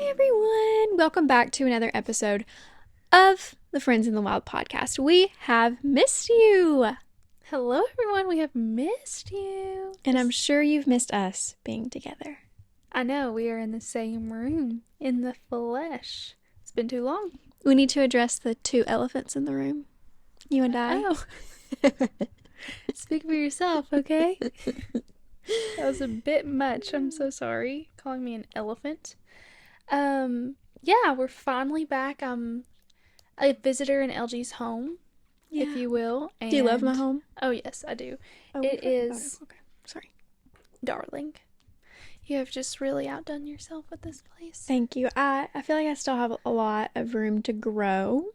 Hi, everyone. Welcome back to another episode of the Friends in the Wild podcast. We have missed you. Hello, everyone. We have missed you. And I'm sure you've missed us being together. I know. We are in the same room, in the flesh. It's been too long. We need to address the two elephants in the room. You and I. Oh. Speak for yourself, okay? That was a bit much. I'm so sorry. Calling me an elephant. Yeah, we're finally back. I'm a visitor in LG's home, if you will. And... Do you love my home? Oh, yes, I do. Oh, it is... Okay, sorry. Darling. You have just really outdone yourself with this place. Thank you. I feel like I still have a lot of room to grow.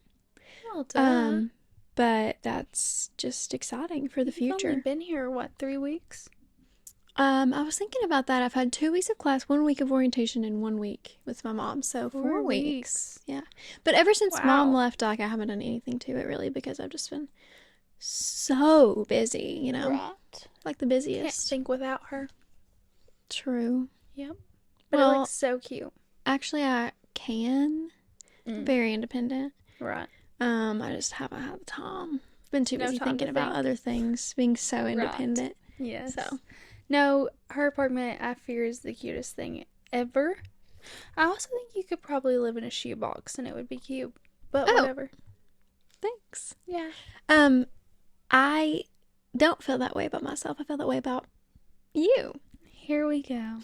Well done. But that's just exciting for the future. You've only been here, 3 weeks? I was thinking about that. I've had 2 weeks of class, 1 week of orientation, and 1 week with my mom. So 4 weeks. Yeah. But ever since Mom left, I haven't done anything to it really because I've just been so busy, you know. Right. Like the busiest. Can't think without her. True. Yep. But it looks so cute. Actually, I can. Very independent. Right. I just haven't had the time. Been too busy thinking about other things, being so independent. Right. Yes. So. No, her apartment, I fear, is the cutest thing ever. I also think you could probably live in a shoebox and it would be cute. But whatever. Thanks. Yeah. I don't feel that way about myself. I feel that way about you. Here we go.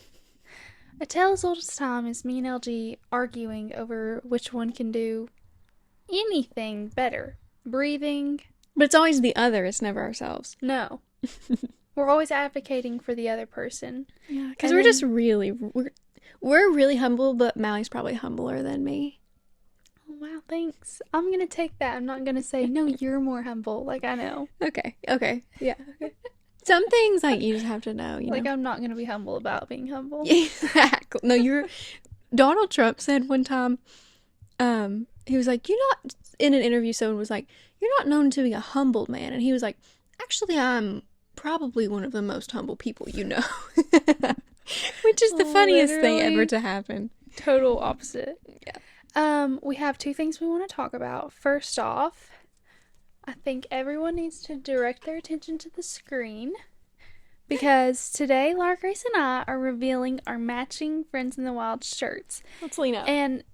A tale as old as time is me and LG arguing over which one can do anything better. Breathing. But it's always the other. It's never ourselves. No. We're always advocating for the other person. Yeah, because we're just really, we're really humble, but Mally's probably humbler than me. Oh, wow, thanks. I'm going to take that. I'm not going to say, no, you're more humble. Like, I know. Okay. Yeah. Okay. Some things, like, you just have to know, you know. Like, I'm not going to be humble about being humble. Exactly. No, Donald Trump said one time, he was like, in an interview, someone was like, you're not known to be a humble man. And he was like, actually, I'm probably one of the most humble people you know. Which is the funniest thing ever to happen. Total opposite. Yeah. We have two things we want to talk about. First off, I think everyone needs to direct their attention to the screen because today Laura Grace and I are revealing our matching Friends in the Wild shirts. Let's lean up. And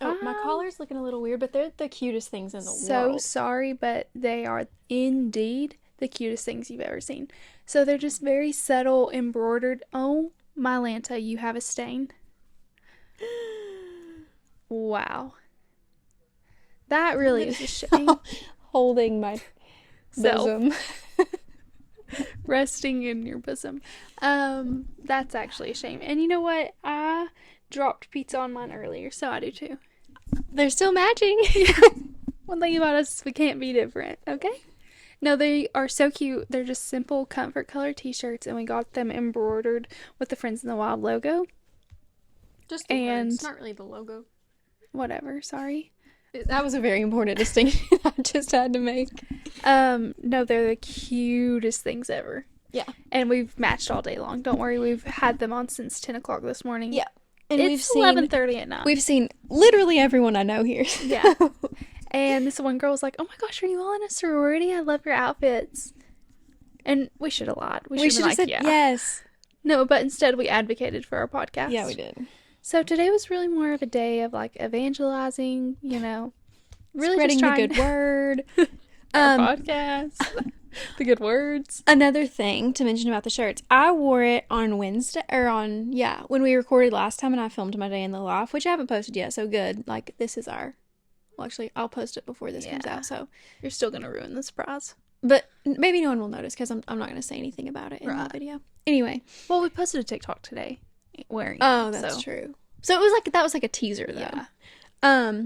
my collar's looking a little weird, but they're the cutest things in the world. So sorry, but they are indeed the cutest things you've ever seen. So they're just very subtle, embroidered. Oh, my Lanta, you have a stain. Wow. That really is a shame. Holding my bosom. Resting in your bosom. That's actually a shame. And you know what? I dropped pizza on mine earlier, so I do too. They're still matching. One thing about us, we can't be different, okay? No, they are so cute. They're just simple comfort color t-shirts, and we got them embroidered with the Friends in the Wild logo. Just the words. It's not really the logo. Whatever, sorry. That was a very important distinction I just had to make. No, they're the cutest things ever. Yeah. And we've matched all day long. Don't worry, we've had them on since 10 o'clock this morning. Yeah. And it's 11:30 at night. We've seen literally everyone I know here. Yeah. And this one girl was like, oh my gosh, are you all in a sorority? I love your outfits. And we should have lied. We should have said yes. No, but instead we advocated for our podcast. Yeah, we did. So today was really more of a day of like evangelizing, you know. Really spreading just the good word. Our podcast. The good words. Another thing to mention about the shirts. I wore it on Wednesday, when we recorded last time and I filmed my day in the life, which I haven't posted yet, so good. Like, this is well, actually, I'll post it before this comes out, so. You're still going to ruin the surprise. But maybe no one will notice because I'm not going to say anything about it in the video. Anyway. Well, we posted a TikTok today wearing it. Oh, that's true. So it was like, that was like a teaser, though. Yeah.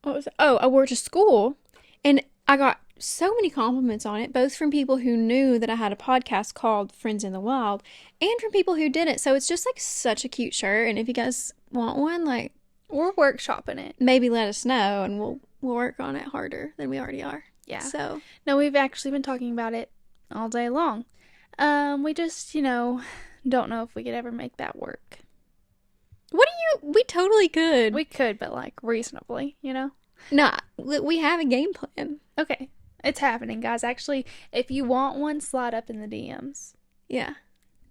What was it? Oh, I wore it to school, and I got so many compliments on it, both from people who knew that I had a podcast called Friends in the Wild, and from people who didn't. So it's just like such a cute shirt, and if you guys want one, like, we're workshopping it. Maybe let us know, and we'll work on it harder than we already are. Yeah. So no, we've actually been talking about it all day long. We just, don't know if we could ever make that work. What do you? We totally could. We could, but like reasonably, you know? Nah, we have a game plan. Okay. It's happening, guys. Actually, if you want one, slide up in the DMs. Yeah.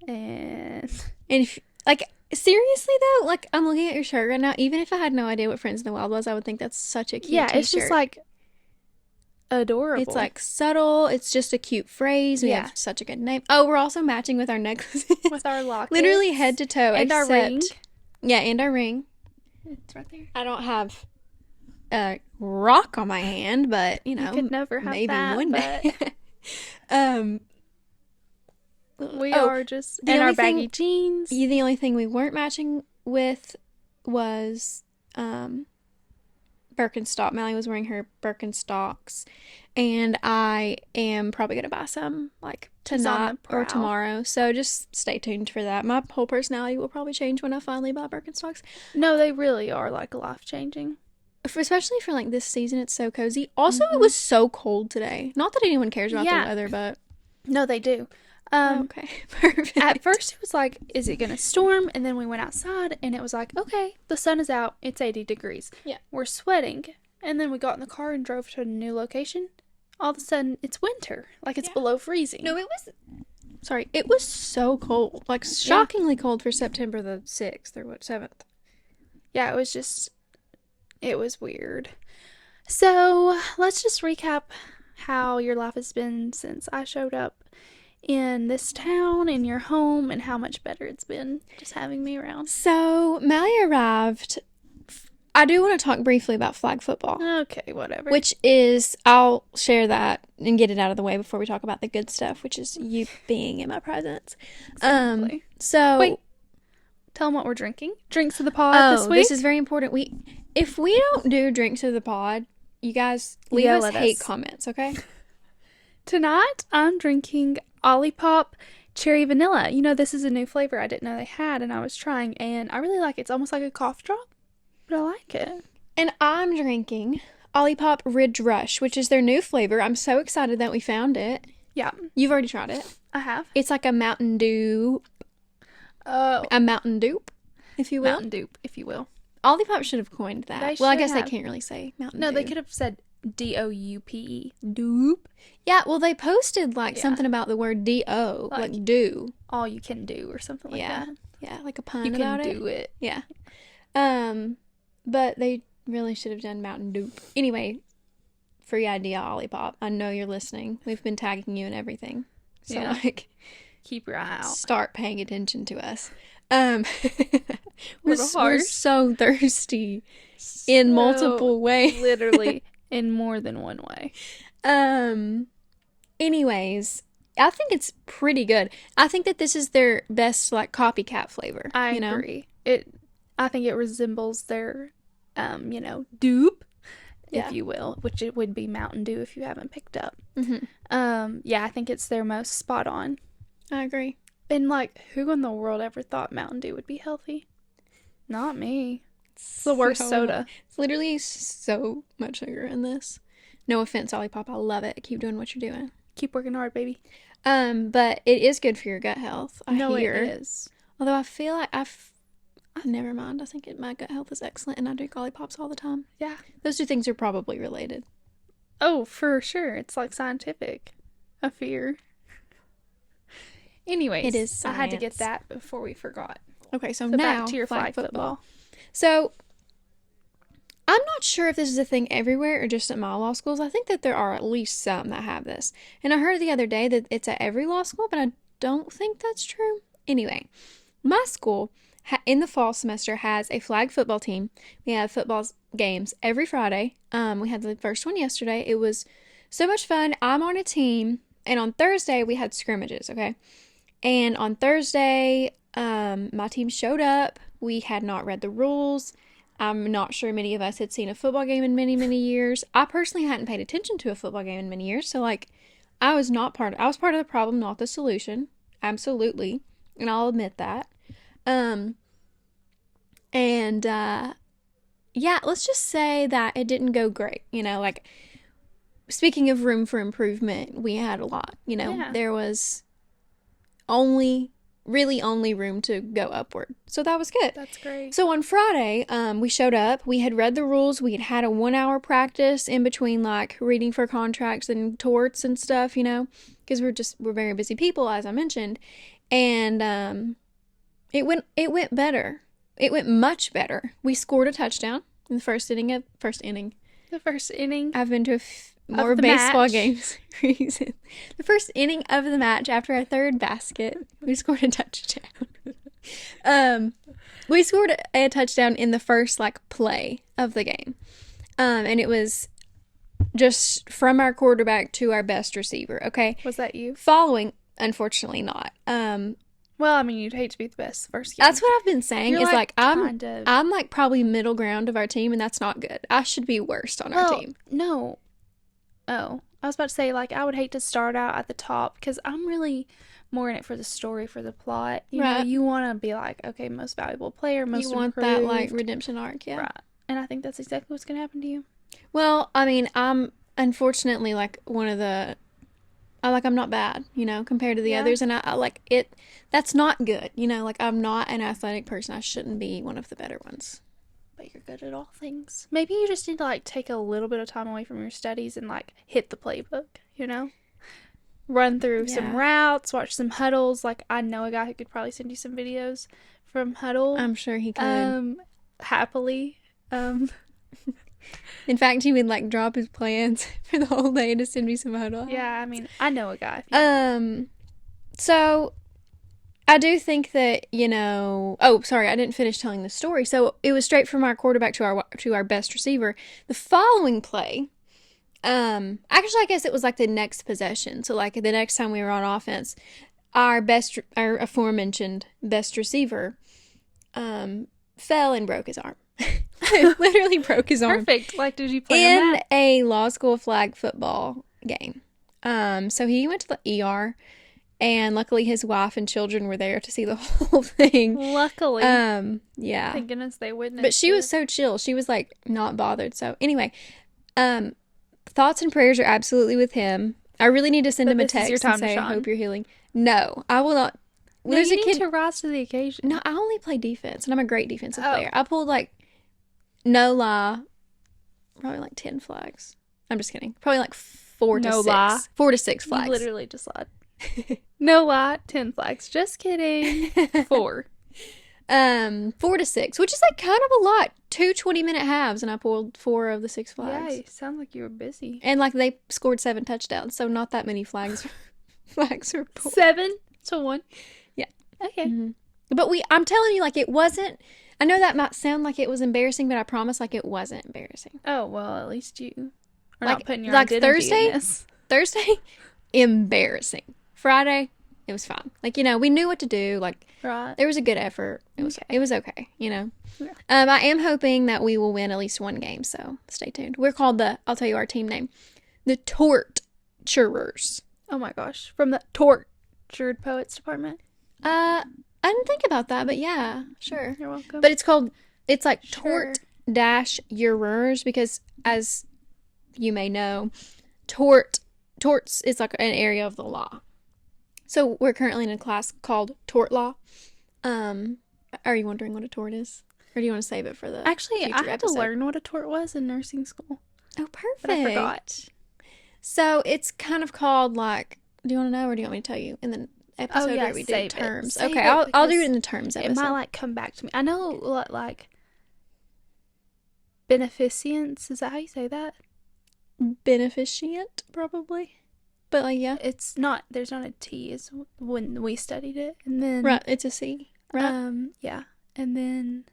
And if, like, seriously though, like, I'm looking at your shirt right now. Even if I had no idea what Friends in the Wild was, I would think that's such a cute yeah, t-shirt. it's just like adorable. It's like subtle. It's just a cute phrase. We have such a good name. Oh, we're also matching with our necklaces. With our lockets. Literally head to toe. And our ring. Yeah, and our ring. It's right there. I don't have a rock on my hand, but, you know. You could never have maybe that, one day. We are just in our baggy jeans. The only thing we weren't matching with was Birkenstock. Melly was wearing her Birkenstocks, and I am probably gonna buy some like tonight or tomorrow. So just stay tuned for that. My whole personality will probably change when I finally buy Birkenstocks. No, they really are like life changing. Especially for like this season, it's so cozy. Also, it was so cold today. Not that anyone cares about the weather, but no, they do. Okay, perfect. At first, it was like, is it gonna storm? And then we went outside, and it was like, okay, the sun is out. It's 80 degrees. Yeah, we're sweating. And then we got in the car and drove to a new location. All of a sudden, it's winter. Like, it's below freezing. No, it was so cold. Like, shockingly cold for September the 6th or 7th. Yeah, it was weird. So, let's just recap how your life has been since I showed up in this town, in your home, and how much better it's been just having me around. So, Mally arrived. I do want to talk briefly about flag football. Okay, whatever. Which is, I'll share that and get it out of the way before we talk about the good stuff, which is you being in my presence. Exactly. So, wait, tell them what we're drinking. Drinks of the pod this week. This is very important. If we don't do drinks of the pod, you guys leave us hate comments, okay? Tonight, I'm drinking Olipop Cherry Vanilla. You know, this is a new flavor I didn't know they had, and I was trying, and I really like it. It's almost like a cough drop, but I like it. And I'm drinking Olipop Ridge Rush, which is their new flavor. I'm so excited that we found it. Yeah. You've already tried it. I have. It's like a Mountain Dew. A Mountain Dew, if you will. Mountain Dew, if you will. Olipop should have coined that. Well, I guess they can't really say Mountain Dew. No, they could have said DOUPE. Doop. Yeah, well, they posted like something about the word D-O, like do. All you can do or something like that. Yeah, like a pun you about it. You can do it. Yeah. But they really should have done Mountain Dew. Anyway, free idea, Olipop. I know you're listening. We've been tagging you and everything. So, like, keep your eye out. Start paying attention to us. We're so thirsty in multiple ways. Literally, in more than one way. Anyways, I think it's pretty good. I think that this is their best, like, copycat flavor. I agree. I think it resembles their, dupe, if you will, which it would be Mountain Dew if you haven't picked up. I think it's their most spot on. I agree. And, like, who in the world ever thought Mountain Dew would be healthy? Not me. It's the worst soda. It's literally so much sugar in this. No offense, Olipop. I love it. Keep doing what you're doing. Keep working hard, baby. But it is good for your gut health. I hear. It is. Although I feel like never mind. I think my gut health is excellent, and I drink Olipops all the time. Yeah. Those two things are probably related. Oh, for sure. It's like scientific. I fear. Anyways, it is science. I had to get that before we forgot. Okay, so now back to your flag football. So, I'm not sure if this is a thing everywhere or just at my law schools. I think that there are at least some that have this. And I heard the other day that it's at every law school, but I don't think that's true. Anyway, my school in the fall semester has a flag football team. We have football games every Friday. We had the first one yesterday. It was so much fun. I'm on a team, and on Thursday we had scrimmages, okay? And on Thursday, my team showed up. We had not read the rules. I'm not sure many of us had seen a football game in many, many years. I personally hadn't paid attention to a football game in many years. So, like, I was part of the problem, not the solution. Absolutely. And I'll admit that. Let's just say that it didn't go great. You know, like, speaking of room for improvement, we had a lot. You know, there was only really only room to go upward. So that was good. That's great. So on Friday, we showed up. We had read the rules. We had had a 1 hour practice in between, like, reading for contracts and torts and stuff, you know, because we're very busy people, as I mentioned. And it went better. It went much better. We scored a touchdown in the first inning. The first inning. I've been to more baseball games. The first inning of the match, after our third basket, we scored a touchdown. We scored a touchdown in the first, like, play of the game. And it was just from our quarterback to our best receiver, okay? Was that you? Following, unfortunately not. Well, I mean, you'd hate to be the best first game. That's what I've been saying. You're, is like I'm kinda... like probably middle ground of our team, and that's not good. I should be worst on our team. No. Oh, I was about to say, like, I would hate to start out at the top because I'm really more in it for the story, for the plot. You know, you want to be like, okay, most valuable player, most You want improved. that, like, redemption arc, yeah. Right. And I think that's exactly what's going to happen to you. Well, I mean, I'm unfortunately, like, I'm not bad, you know, compared to the others, and I like it. That's not good, you know, like, I'm not an athletic person. I shouldn't be one of the better ones. But you're good at all things. Maybe you just need to, like, take a little bit of time away from your studies and, like, hit the playbook, you know? Run through some routes, watch some huddles. Like, I know a guy who could probably send you some videos from huddle. I'm sure he could. Happily. In fact, he would, like, drop his plans for the whole day to send me some huddle. Yeah, I mean, I know a guy. So I do think that, you know, oh, sorry, I didn't finish telling the story. So it was straight from our quarterback to our best receiver. The following play, actually, I guess it was like the next possession. So, like, the next time we were on offense, our aforementioned best receiver, fell and broke his arm. Literally broke his arm. Perfect. Like, did you play in that? a law school flag football game? So he went to the ER, and luckily his wife and children were there to see the whole thing. Luckily. Yeah. Thank goodness they witnessed. But she was so chill. She was, like, not bothered. So anyway, thoughts and prayers are absolutely with him. I really need to send him a text and say, I hope you're healing. No, I will not. No, there's a kid to rise to the occasion. No, I only play defense, and I'm a great defensive player. I pulled, like, no lie, probably like 10 flags. I'm just kidding. Probably like 4 to 6. Lie. 4 to 6 flags. You literally just lied. No lie, 10 flags. Just kidding. 4. 4 to 6, which is, like, kind of a lot. 2 20-minute halves, and I pulled 4 of the 6 flags. Yeah, you sound like you were busy. And, like, they scored 7 touchdowns, so not that many flags were pulled. 7 to 1? Yeah. Okay. Mm-hmm. But I'm telling you, like, it wasn't. I know that might sound like it was embarrassing, but I promise, like, it wasn't embarrassing. Oh, well, at least you are like, not putting your identity in this. Thursday, embarrassing. Friday, it was fine. Like, you know, we knew what to do. Like, right. There was a good effort. It was okay, you know. Yeah. I am hoping that we will win at least one game, so stay tuned. We're called I'll tell you our team name, the Torturers. Oh my gosh. From the Tortured Poets Department? I didn't think about that, but yeah, sure. You're welcome. But it's like Tort-Jurors, because, as you may know, torts is like an area of the law. So we're currently in a class called Tort Law. Are you wondering what a tort is? Or do you want to save it for the Actually, I had to learn what a tort was in nursing school. Oh, perfect. But I forgot. So it's kind of called, like, do you want to know, or do you want me to tell you in the episode where we do terms? Okay, I'll do it in the terms episode. It might, like, come back to me. I know, like, beneficence, is that how you say that? Beneficient, probably. But, like, yeah. It's not, there's not a T is when we studied it. And then. Right, it's a C. Right. Yeah. And then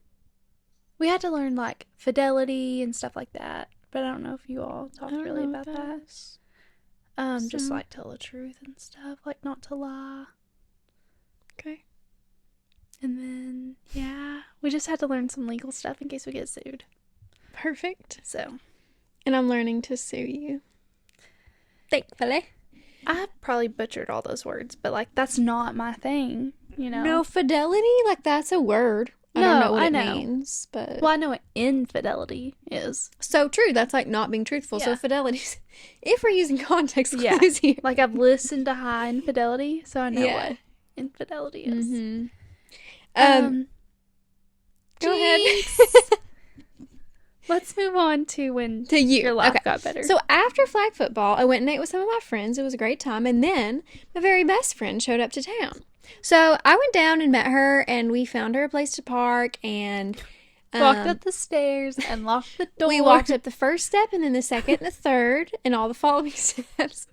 we had to learn, like, fidelity and stuff like that. But I don't know if you all talked really about that. Just, like, tell the truth and stuff. Like, not to lie. Okay. And then, yeah, we just had to learn some legal stuff in case we get sued. Perfect. So. And I'm learning to sue you. Thankfully. I probably butchered all those words, but, like, that's not my thing, you know? No, fidelity? Like, that's a word. I don't know what it means, but... Well, I know what infidelity is. So true. That's, like, not being truthful. Yeah. So fidelity, if we're using context clues here. Like, I've listened to high infidelity, so I know what infidelity is. Mm-hmm. Go Jinx. ahead. Let's move on to when To you. your life Okay. got better. So after flag football, I went and ate with some of my friends. It was a great time. And then my very best friend showed up to town. So I went down and met her, and we found her a place to park, and walked up the stairs and locked the door. we walked up the first step, and then the second and the third, and all the following steps.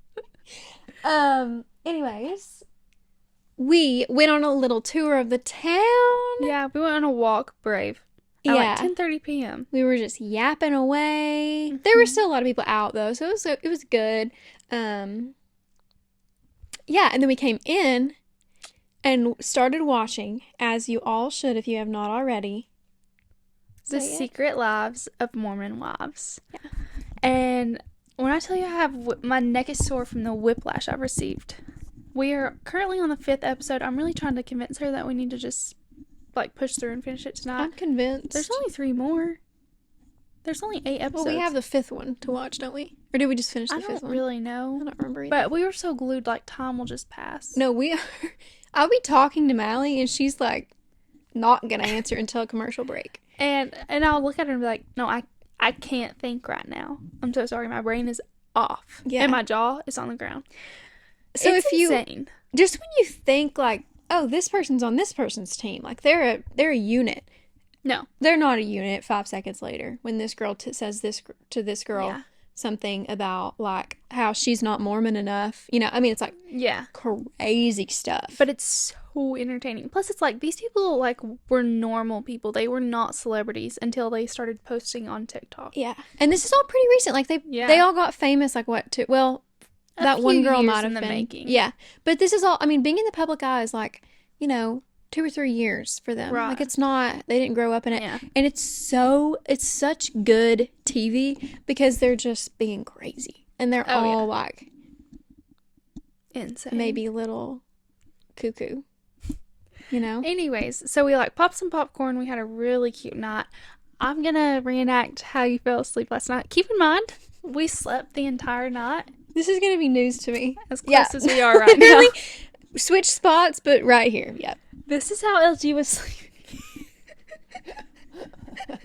Anyways, we went on a little tour of the town. Yeah, we went on a walk, Brave. At like 10:30 p.m. We were just yapping away. Mm-hmm. There were still a lot of people out though, so it was good. Yeah, and then we came in and started watching, as you all should if you have not already. The Secret Lives of Mormon Wives. Yeah. And when I tell you I have my neck is sore from the whiplash I've received. We are currently on the 5th episode. I'm really trying to convince her that we need to just push through and finish it tonight. I'm convinced. There's only 3 more. There's only 8 episodes. Well, we have the 5th one to watch, don't we? Or did we just finish the 5th one? I don't really know. I don't remember either. But we were so glued, time will just pass. No, we are. I'll be talking to Mally, and she's not gonna answer until a commercial break. And I'll look at her and be like, no, I can't think right now. I'm so sorry. My brain is off. Yeah. And my jaw is on the ground. So it's insane. Just when you think oh, this person's on this person's team. They're a unit. No. They're not a unit 5 seconds later when this girl says this to this girl something about, how she's not Mormon enough. It's crazy stuff. But it's so entertaining. Plus, it's these people, were normal people. They were not celebrities until they started posting on TikTok. Yeah. And this is all pretty recent. They all got famous, that one girl might have been making. Yeah. But this is all, being in the public eye is 2 or 3 years for them. Right. It's not, they didn't grow up in it. Yeah. And it's such good TV because they're just being crazy. And they're all insane. Maybe a little cuckoo. Anyways, so we popped some popcorn. We had a really cute night. I'm gonna reenact how you fell asleep last night. Keep in mind, we slept the entire night. This is gonna be news to me. As close as we are right now. Switch spots, but right here. Yep. This is how LG was sleeping.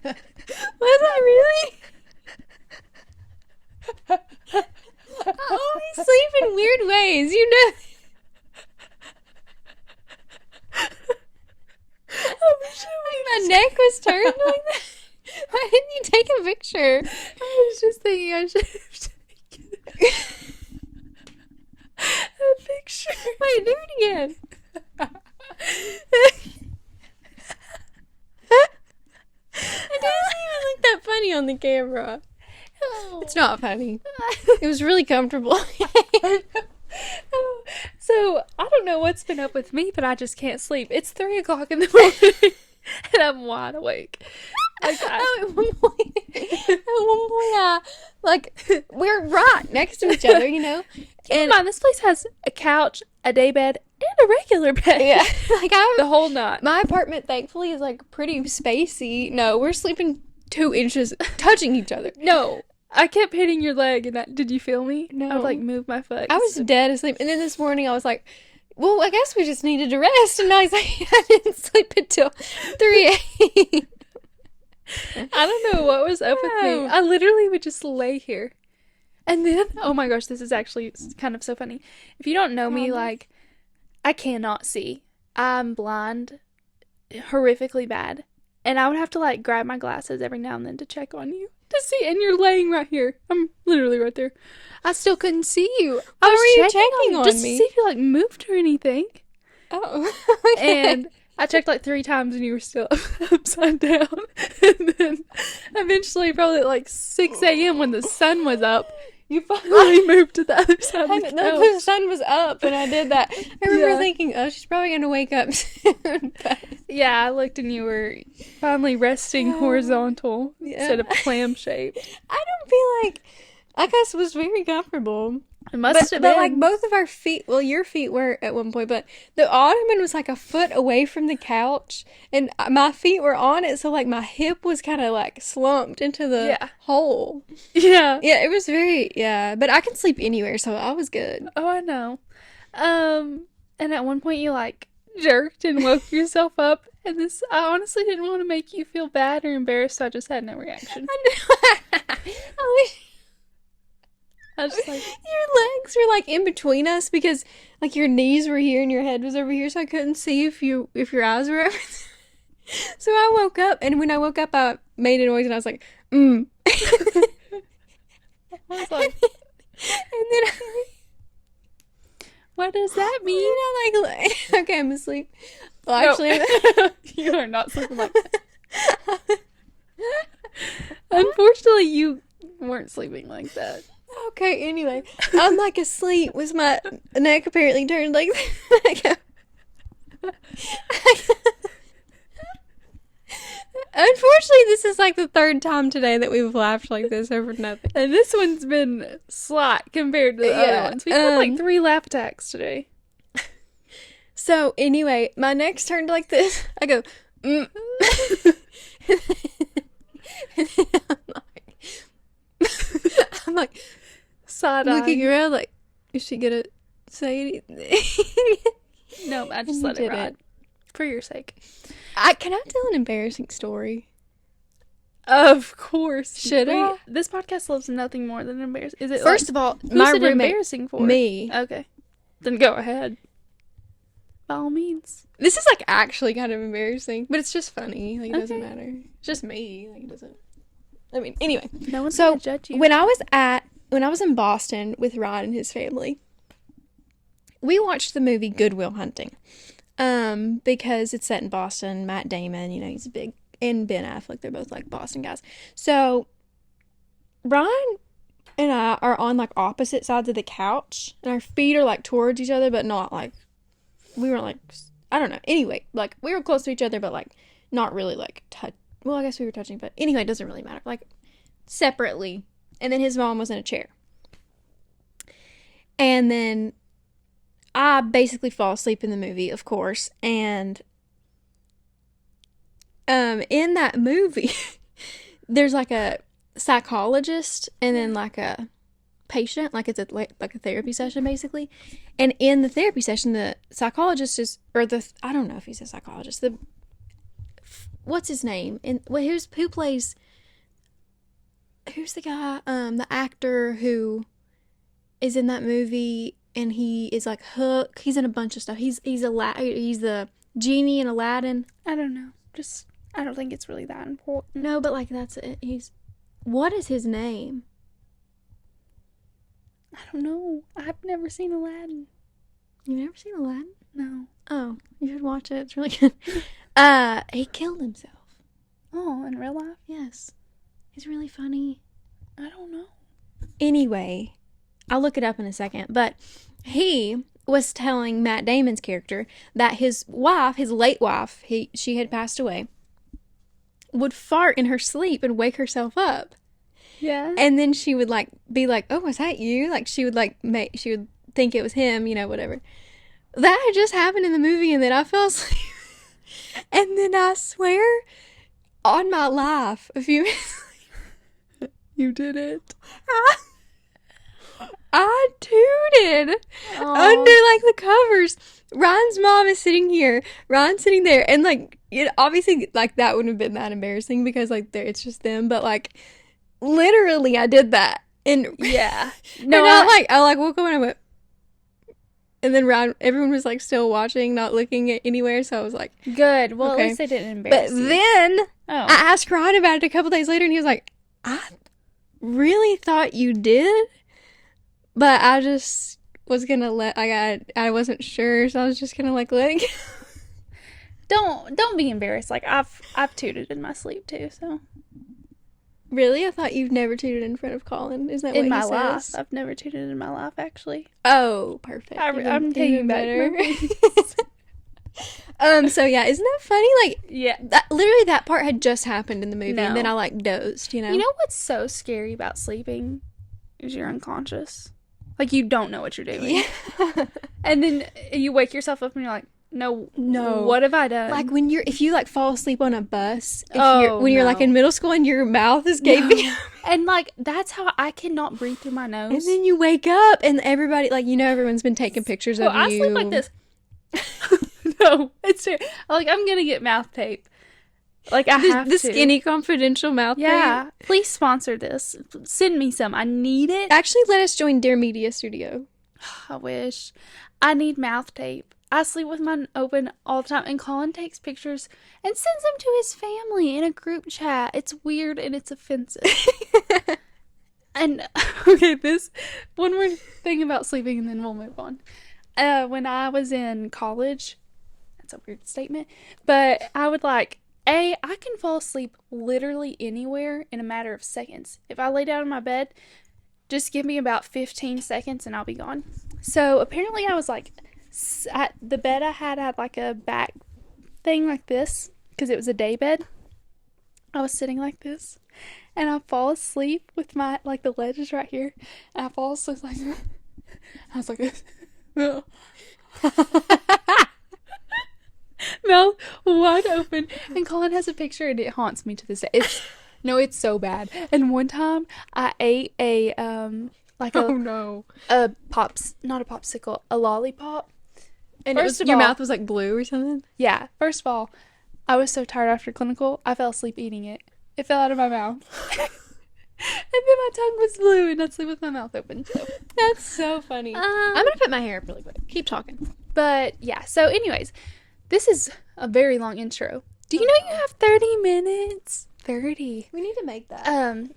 Was I really? I always sleep in weird ways, My neck was turned like that. Why didn't you take a picture? I was just thinking I should have taken a picture. Wait, do it again. It doesn't even look that funny on the camera. Oh. It's not funny. It was really comfortable. So, I don't know what's been up with me, but I just can't sleep. It's 3 o'clock in the morning, and I'm wide awake. At one point, we're right next to each other, Keep in mind, this place has a couch, a day bed, and a regular bed. Yeah. The whole night. My apartment, thankfully, is, pretty spacey. No, we're sleeping 2 inches, touching each other. No. I kept hitting your leg, and did you feel me? No. I would, move my foot. I was dead asleep. And then this morning, I was like, well, I guess we just needed to rest. And I was like, I didn't sleep until 3 a.m. I don't know what was up with me. I literally would just lay here. And then, oh my gosh, this is actually kind of so funny. If you don't know me, I cannot see. I'm blind, horrifically bad. And I would have to, grab my glasses every now and then to check on you. To see, and you're laying right here. I'm literally right there. I still couldn't see you. Why were you checking on just me? To see if you moved or anything. Oh. Okay. And I checked 3 times and you were still upside down. And then eventually, probably at 6 a.m. when the sun was up, you finally moved to the other side of the couch. The sun was up and I did that. I remember thinking, oh, she's probably going to wake up soon. But yeah, I looked and you were finally resting horizontal instead of clam shape. I don't feel like us was very comfortable. It must have been. But both of our feet, well, your feet were at one point, but the ottoman was a foot away from the couch and my feet were on it. So my hip was kind of slumped into the hole. Yeah. Yeah, it was very, but I can sleep anywhere. So I was good. Oh, I know. And at one point you jerked and woke yourself up. And this, I honestly didn't want to make you feel bad or embarrassed, so I just had no reaction. I was just like, your legs were like in between us because like your knees were here and your head was over here, so I couldn't see if your eyes were open. So I woke up, and when I woke up, I made a noise, and I was like, I was like, and then what does that mean? I like, okay, I'm asleep. Well, No. actually, You are not sleeping like that. Unfortunately, you weren't sleeping like that. okay, anyway, I'm like asleep with my neck apparently turned like that. Unfortunately, this is like the third time today that we've laughed like this over nothing. And this one's been slight compared to the other ones. We've had like 3 laugh attacks today. So anyway, my neck's turned like this. I go, and then I'm like Side looking around like, is she gonna say anything? No, I just let it ride. For your sake. Can I tell an embarrassing story? Of course. Should I? This podcast loves nothing more than embarrassing. Is it First of all, who's my it roommate, embarrassing for? me. Okay. Then go ahead. By all means. This is like actually kind of embarrassing, but it's just funny. Like it doesn't Okay. matter. It's just me. Like it doesn't. I mean, anyway. No one's So gonna judge you. when I was in Boston with Ryan and his family, we watched the movie Good Will Hunting. Because it's set in Boston. Matt Damon, he's a big, and Ben Affleck, they're both like Boston guys. So Ryan and I are on like opposite sides of the couch, and our feet are like towards each other, but not like, we weren't like, I don't know. Anyway, like we were close to each other, but like not really like touch. Well, I guess we were touching, but anyway, it doesn't really matter. Like separately. And then his mom was in a chair. And then I basically fall asleep in the movie, of course, and in that movie, there's like a psychologist and then like a patient, like it's like a therapy session basically. And in the therapy session, the psychologist I don't know if he's a psychologist. What's his name? And who's the guy? The actor who is in that movie. And he is like Hook. He's in a bunch of stuff. He's the genie in Aladdin. I don't know. I don't think it's really that important. No, but like that's it. What is his name? I don't know. I've never seen Aladdin. You've never seen Aladdin? No. Oh, you should watch it. It's really good. He killed himself. Oh, in real life? Yes. He's really funny. I don't know. Anyway, I'll look it up in a second, but he was telling Matt Damon's character that his wife, his late wife, she had passed away, would fart in her sleep and wake herself up. Yeah. And then she would like be like, "Oh, was that you?" Like she would she would think it was him, whatever. That had just happened in the movie, and then I fell asleep. And then I swear on my life, a few minutes later, You did it. I tooted under like the covers. Ryan's mom is sitting here, Ryan's sitting there, and like obviously like that wouldn't have been that embarrassing because like it's just them, but like literally I did that, and Yeah. no, I woke up and I went, and then Ryan, everyone was like still watching, not looking at anywhere, so I was like, Good. Well, okay. at least they didn't embarrass But you. then Oh. I asked Ryan about it a couple days later, and he was like, I really thought you did. But I just was gonna I wasn't sure, so I was just gonna like let it go. Don't be embarrassed. Like I've tooted in my sleep too, so Really? I thought you've never tooted in front of Colin. Is that what in my he life. says? I've never tooted in my life actually. Oh, perfect. I'm taking back memories. So yeah, isn't that funny? Like Yeah. literally that part had just happened in the movie, and then No. I like dozed, You know what's so scary about sleeping is you're unconscious. Like you don't know what you're doing. Yeah. And then you wake yourself up and you're like, no. What have I done? Like if you like fall asleep on a bus, when you're like no. in middle school and your mouth is gaping. No. And like that's how I cannot breathe through my nose. And then you wake up and everybody, like, everyone's been taking pictures of I you. sleep like this. No, it's like I'm gonna get mouth tape. Like I have The to. Skinny Confidential mouth tape. Yeah, please sponsor this. Send me some. I need it. Actually, let us join Dear Media Studio. I wish. I need mouth tape. I sleep with mine open all the time, and Colin takes pictures and sends them to his family in a group chat. It's weird and it's offensive. And okay, this one more thing about sleeping, and then we'll move on. When I was in college, that's a weird statement, but I would I can fall asleep literally anywhere in a matter of seconds. If I lay down in my bed, just give me about 15 seconds and I'll be gone. So apparently I was like, the bed I had like a back thing like this, because it was a day bed. I was sitting like this, and I fall asleep with my, like, the ledge is right here, and I fall asleep like this. I was like this. Mouth wide open, and Colin has a picture, and it haunts me to this day. It's so bad. And one time I ate a not a popsicle, a lollipop. And First of your all, mouth was like blue or something? yeah, first of all, I was so tired after clinical, I fell asleep eating it. It fell out of my mouth. And then my tongue was blue, and I'd sleep with my mouth open. So That's so funny. I'm gonna put my hair up really quick. Keep talking. But yeah, so anyways, this is a very long intro. Do you know you have 30 minutes? 30. We need to make that.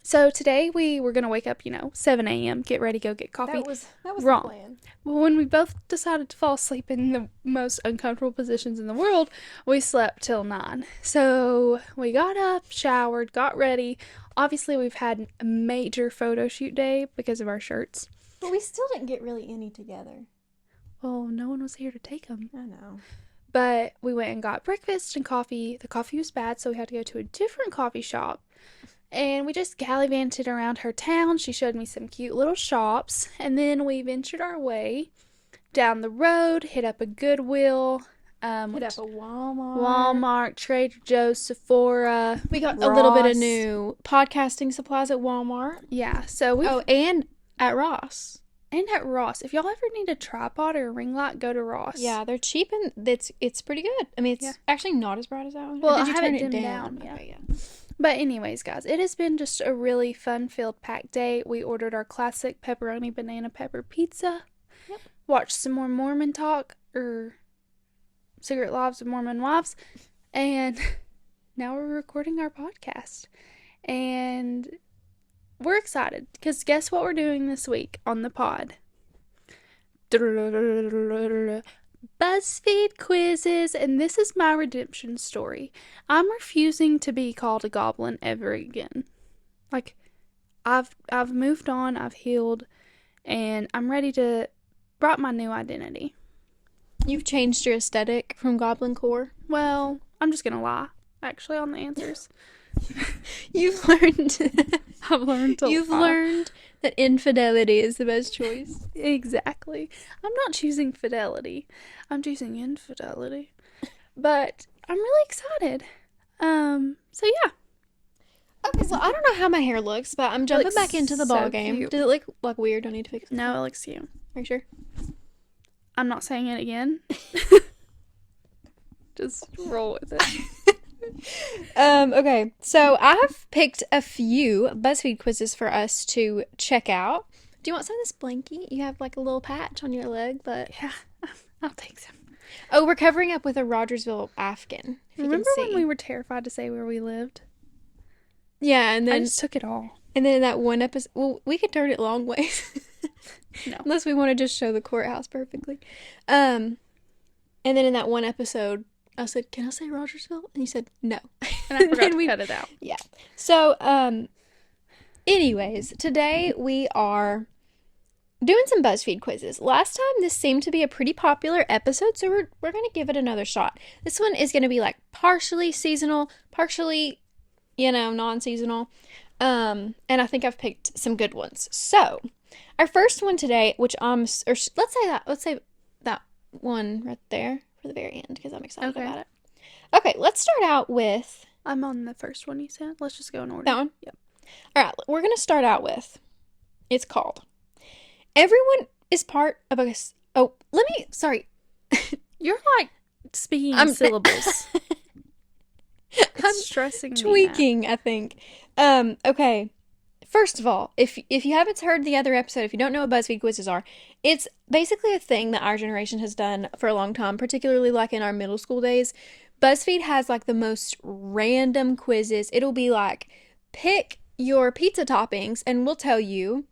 So today we were gonna wake up, 7 a.m., get ready, go get coffee. That was Wrong. the plan. Well, when we both decided to fall asleep in the most uncomfortable positions in the world, we slept till 9. So we got up, showered, got ready. Obviously, we've had a major photo shoot day because of our shirts. But we still didn't get really any together. Well, no one was here to take them. I know. But we went and got breakfast and coffee. The coffee was bad, so we had to go to a different coffee shop. And we just gallivanted around her town. She showed me some cute little shops. And then we ventured our way down the road, hit up a Goodwill. Hit up a Walmart, Trader Joe's, Sephora. We got Ross. a little bit of new podcasting supplies at Walmart. Yeah, so we... Oh, and at Ross. And at Ross. If y'all ever need a tripod or a ring light, go to Ross. Yeah, they're cheap and it's pretty good. I mean, it's actually not as bright as that one. Well, Or I did you have turn it dimmed down? down, yeah. Okay, yeah. But anyways, guys, it has been just a really fun-filled packed day. We ordered our classic pepperoni banana pepper pizza. Yep. Watched some more Mormon talk, or Secret Lives of Mormon Wives. And now we're recording our podcast. And we're excited, because guess what we're doing this week on the pod? BuzzFeed quizzes, and this is my redemption story. I'm refusing to be called a goblin ever again. Like, I've moved on, I've healed, and I'm ready to brought my new identity. You've changed your aesthetic from Goblin Core. Well, I'm just gonna lie, actually, on the answers. You've learned. I've learned to You've lie. learned that infidelity is the best choice. Exactly. I'm not choosing fidelity. I'm choosing infidelity. But I'm really excited. So yeah. Okay, so I don't know how my hair looks, but I'm jumping looks back into the so ball game. cute. Does it look like weird? Do I need to fix it? No, it looks cute. Are you sure? I'm not saying it again. Just roll with it. Okay, so I have picked a few BuzzFeed quizzes for us to check out. Do you want some of this blankie? You have like a little patch on your leg, but Yeah, I'll take some. oh, we're covering up with a Rogersville Afghan. If Remember you can see. when we were terrified to say where we lived? Yeah, and I then just took it all. and then in that one episode, well, we could turn it long ways. No. Unless we want to just show the courthouse perfectly. And then in that one episode, I said, "Can I say Rogersville?" And you said, "No." And I forgot then to cut it out. Yeah. So, anyways, today we are doing some BuzzFeed quizzes. Last time, this seemed to be a pretty popular episode, so we're going to give it another shot. This one is going to be like partially seasonal, partially, non-seasonal. And I think I've picked some good ones. So, our first one today, which let's say that one right there for the very end, because I'm excited about it. Okay, let's start out with... I'm on the first one you said. Let's just go in order. That one? Yep. All right, we're going to start out with, it's called, everyone is part of a... Oh, sorry. You're like speaking in I'm syllables. It's I'm stressing me out. tweaking, I think. Okay. First of all, if you haven't heard the other episode, if you don't know what BuzzFeed quizzes are, it's basically a thing that our generation has done for a long time, particularly like in our middle school days. BuzzFeed has like the most random quizzes. It'll be like, pick your pizza toppings, and we'll tell you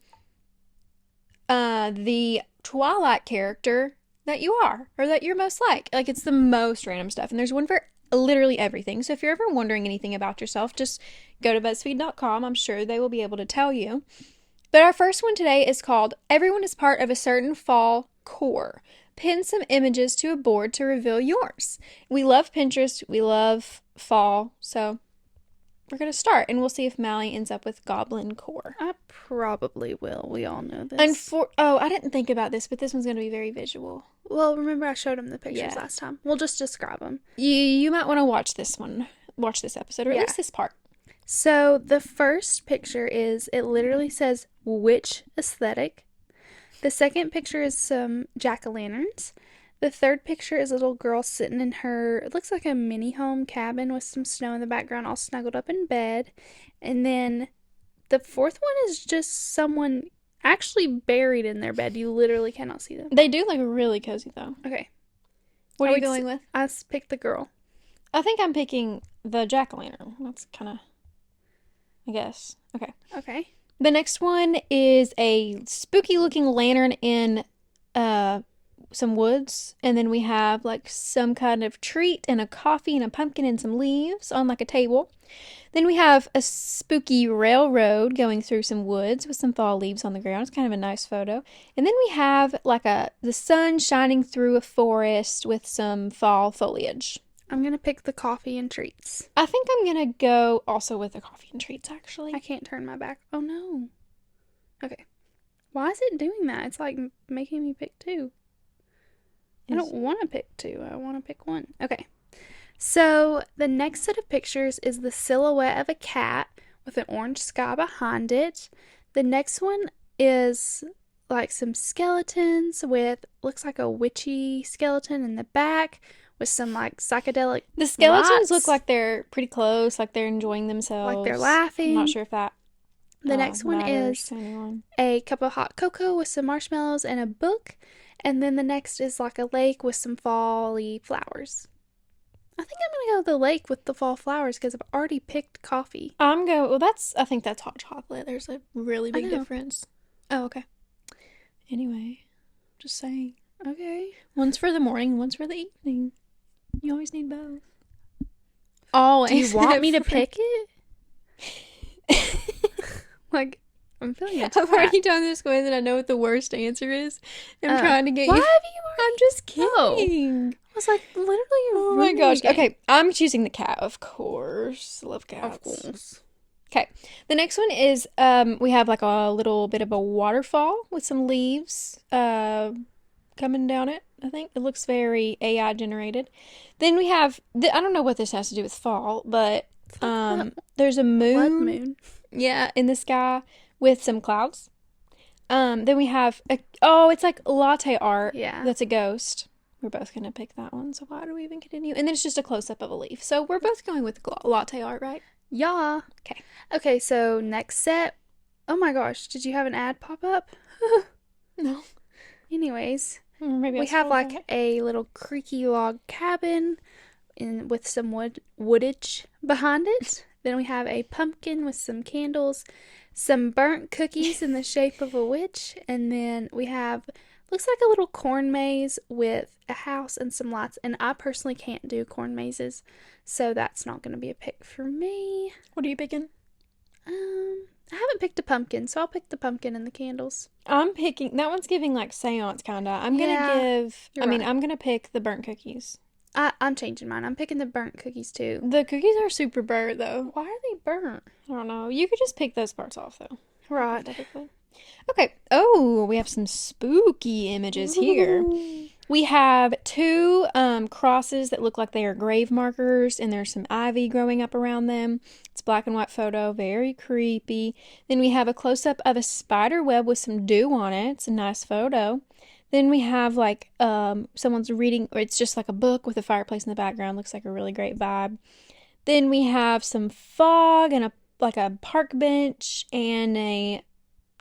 the Twilight character that you are or that you're most like. Like, it's the most random stuff. And there's one for literally everything. So if you're ever wondering anything about yourself, just go to BuzzFeed.com. I'm sure they will be able to tell you. But our first one today is called Everyone is Part of a Certain Fall Core. Pin some images to a board to reveal yours. We love Pinterest. We love fall. So we're going to start, and we'll see if Mally ends up with Goblin Core. I probably will. We all know this. I didn't think about this, but this one's going to be very visual. Well, remember I showed him the pictures last time. We'll just describe them. You might want to watch this episode, or at least this part. So the first picture it literally says witch aesthetic. The second picture is some jack-o'-lanterns. The third picture is a little girl sitting in it looks like a mini home cabin with some snow in the background, all snuggled up in bed. And then the fourth one is just someone actually buried in their bed. You literally cannot see them. They do look really cozy, though. Okay. What are you going with? I picked the girl. I think I'm picking the jack-o'-lantern. That's kind of, I guess. Okay. Okay. The next one is a spooky-looking lantern in some woods, and then we have like some kind of treat and a coffee and a pumpkin and some leaves on like a table. Then we have a spooky railroad going through some woods with some fall leaves on the ground. It's kind of a nice photo. And then we have like the sun shining through a forest with some fall foliage. I'm going to pick the coffee and treats. I think I'm going to go also with the coffee and treats, actually. I can't turn my back. Oh, no. Okay. Why is it doing that? It's like making me pick two. I don't want to pick two. I want to pick one. Okay. So the next set of pictures is the silhouette of a cat with an orange sky behind it. The next one is like some skeletons looks like a witchy skeleton in the back with some like psychedelic The skeletons lights. look like they're pretty close, like they're enjoying themselves. Like they're laughing. I'm not sure if that The next one is a cup of hot cocoa with some marshmallows and a book. And then the next is like a lake with some fall-y flowers. I think I'm going to go with the lake with the fall flowers because I've already picked coffee. I think that's hot chocolate. There's a really big difference. Oh, okay. Anyway, just saying. Okay. One's for the morning, one's for the evening. You always need both. Always. Do you want me to pick it? Like, I'm feeling attacked. I've already done this quiz and I know what the worst answer is. I'm trying to get why you. have you already? I'm just kidding. I was like, literally. Oh my gosh. Okay, I'm choosing the cat, of course. Love cats. Of course. Okay, the next one is we have like a little bit of a waterfall with some leaves coming down it. I think it looks very AI generated. Then we have I don't know what this has to do with fall, but there's a Blood moon. Yeah, in the sky with some clouds. Then we have it's like latte art. Yeah. That's a ghost. We're both gonna pick that one. So why do we even continue? And then it's just a close up of a leaf. So we're both going with latte art, right? Yeah. Okay. Okay, so next set. Oh my gosh, did you have an ad pop up? No. Anyways, Maybe we have like a little creaky log cabin with some woodage behind it. Then we have a pumpkin with some candles, some burnt cookies in the shape of a witch, and then we have looks like a little corn maze with a house and some lights. And I personally can't do corn mazes, so that's not going to be a pick for me. What are you picking? I haven't picked a pumpkin, so I'll pick the pumpkin and the candles. I'm picking that one's giving like seance kinda. I'm gonna pick the burnt cookies. I'm changing mine. I'm picking the burnt cookies too. The cookies are super burnt though. Why are they burnt? I don't know. You could just pick those parts off though. Right. Okay. Oh, we have some spooky images here. Ooh. We have two crosses that look like they are grave markers, and there's some ivy growing up around them. It's a black and white photo, very creepy. Then we have a close-up of a spider web with some dew on it. It's a nice photo. Then we have like someone's reading, or it's just like a book with a fireplace in the background. Looks like a really great vibe. Then we have some fog and a park bench and a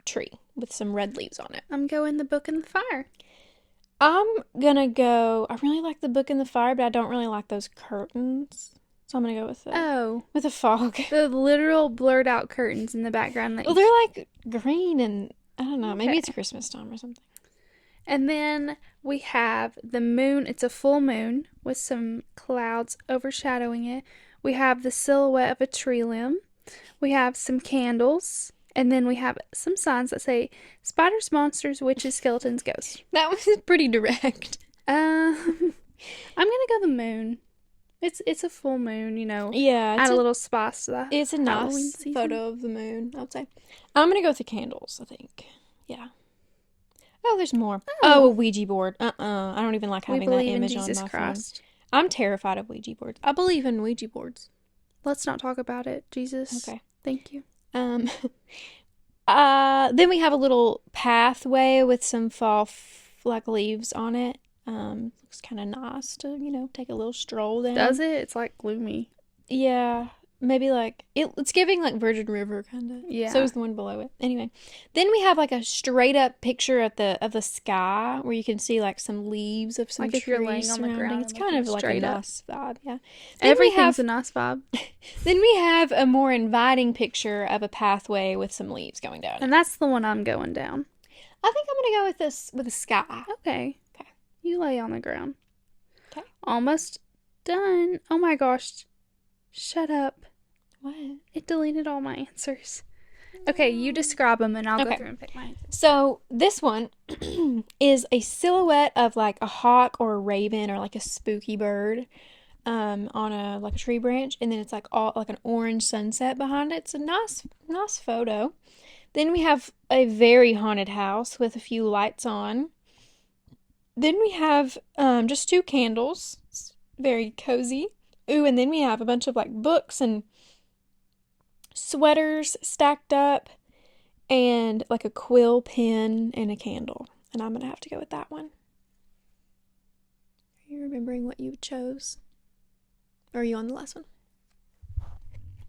tree with some red leaves on it. I'm going the book and the fire. I'm gonna go. I really like the book and the fire, but I don't really like those curtains. So I'm gonna go with the fog. The literal blurred out curtains in the background. Well, they're like green and I don't know. Maybe it's Christmas time or something. And then we have the moon. It's a full moon with some clouds overshadowing it. We have the silhouette of a tree limb. We have some candles. And then we have some signs that say spiders, monsters, witches, skeletons, ghosts. That was pretty direct. I'm gonna go the moon. It's a full moon, you know. Yeah. Add a little spice to that. It's a nice photo of the moon, I would say. I'm gonna go with the candles, I think. Yeah. Oh, there's more. Oh, a Ouija board. I don't even like having that image on my phone. I'm terrified of Ouija boards. I believe in Ouija boards. Let's not talk about it, Jesus. Okay. Thank you. Then we have a little pathway with some fall leaves on it. Looks kind of nice to, take a little stroll down. Does it? It's like gloomy. Yeah. Maybe like it's giving like Virgin River kind of. Yeah. So is the one below it. Anyway, then we have like a straight up picture of the sky where you can see like some leaves of some like trees if you're laying on the ground. It's kind of like a nice vibe. Yeah. Everything's a nice vibe. Then we have a more inviting picture of a pathway with some leaves going down. And that's the one I'm going down. I think I'm gonna go with the sky. Okay. You lay on the ground. Okay. Almost done. Oh my gosh. Shut up. What? It deleted all my answers. Okay, you describe them and I'll go through and pick my answers. So this one is a silhouette of like a hawk or a raven or like a spooky bird on a tree branch, and then it's like all like an orange sunset behind it. It's a nice photo. Then we have a very haunted house with a few lights on. Then we have just 2 candles. It's very cozy. Ooh, and then we have a bunch of like books and sweaters stacked up and like a quill pen and a candle. And I'm going to have to go with that one. Are you remembering what you chose? Or are you on the last one?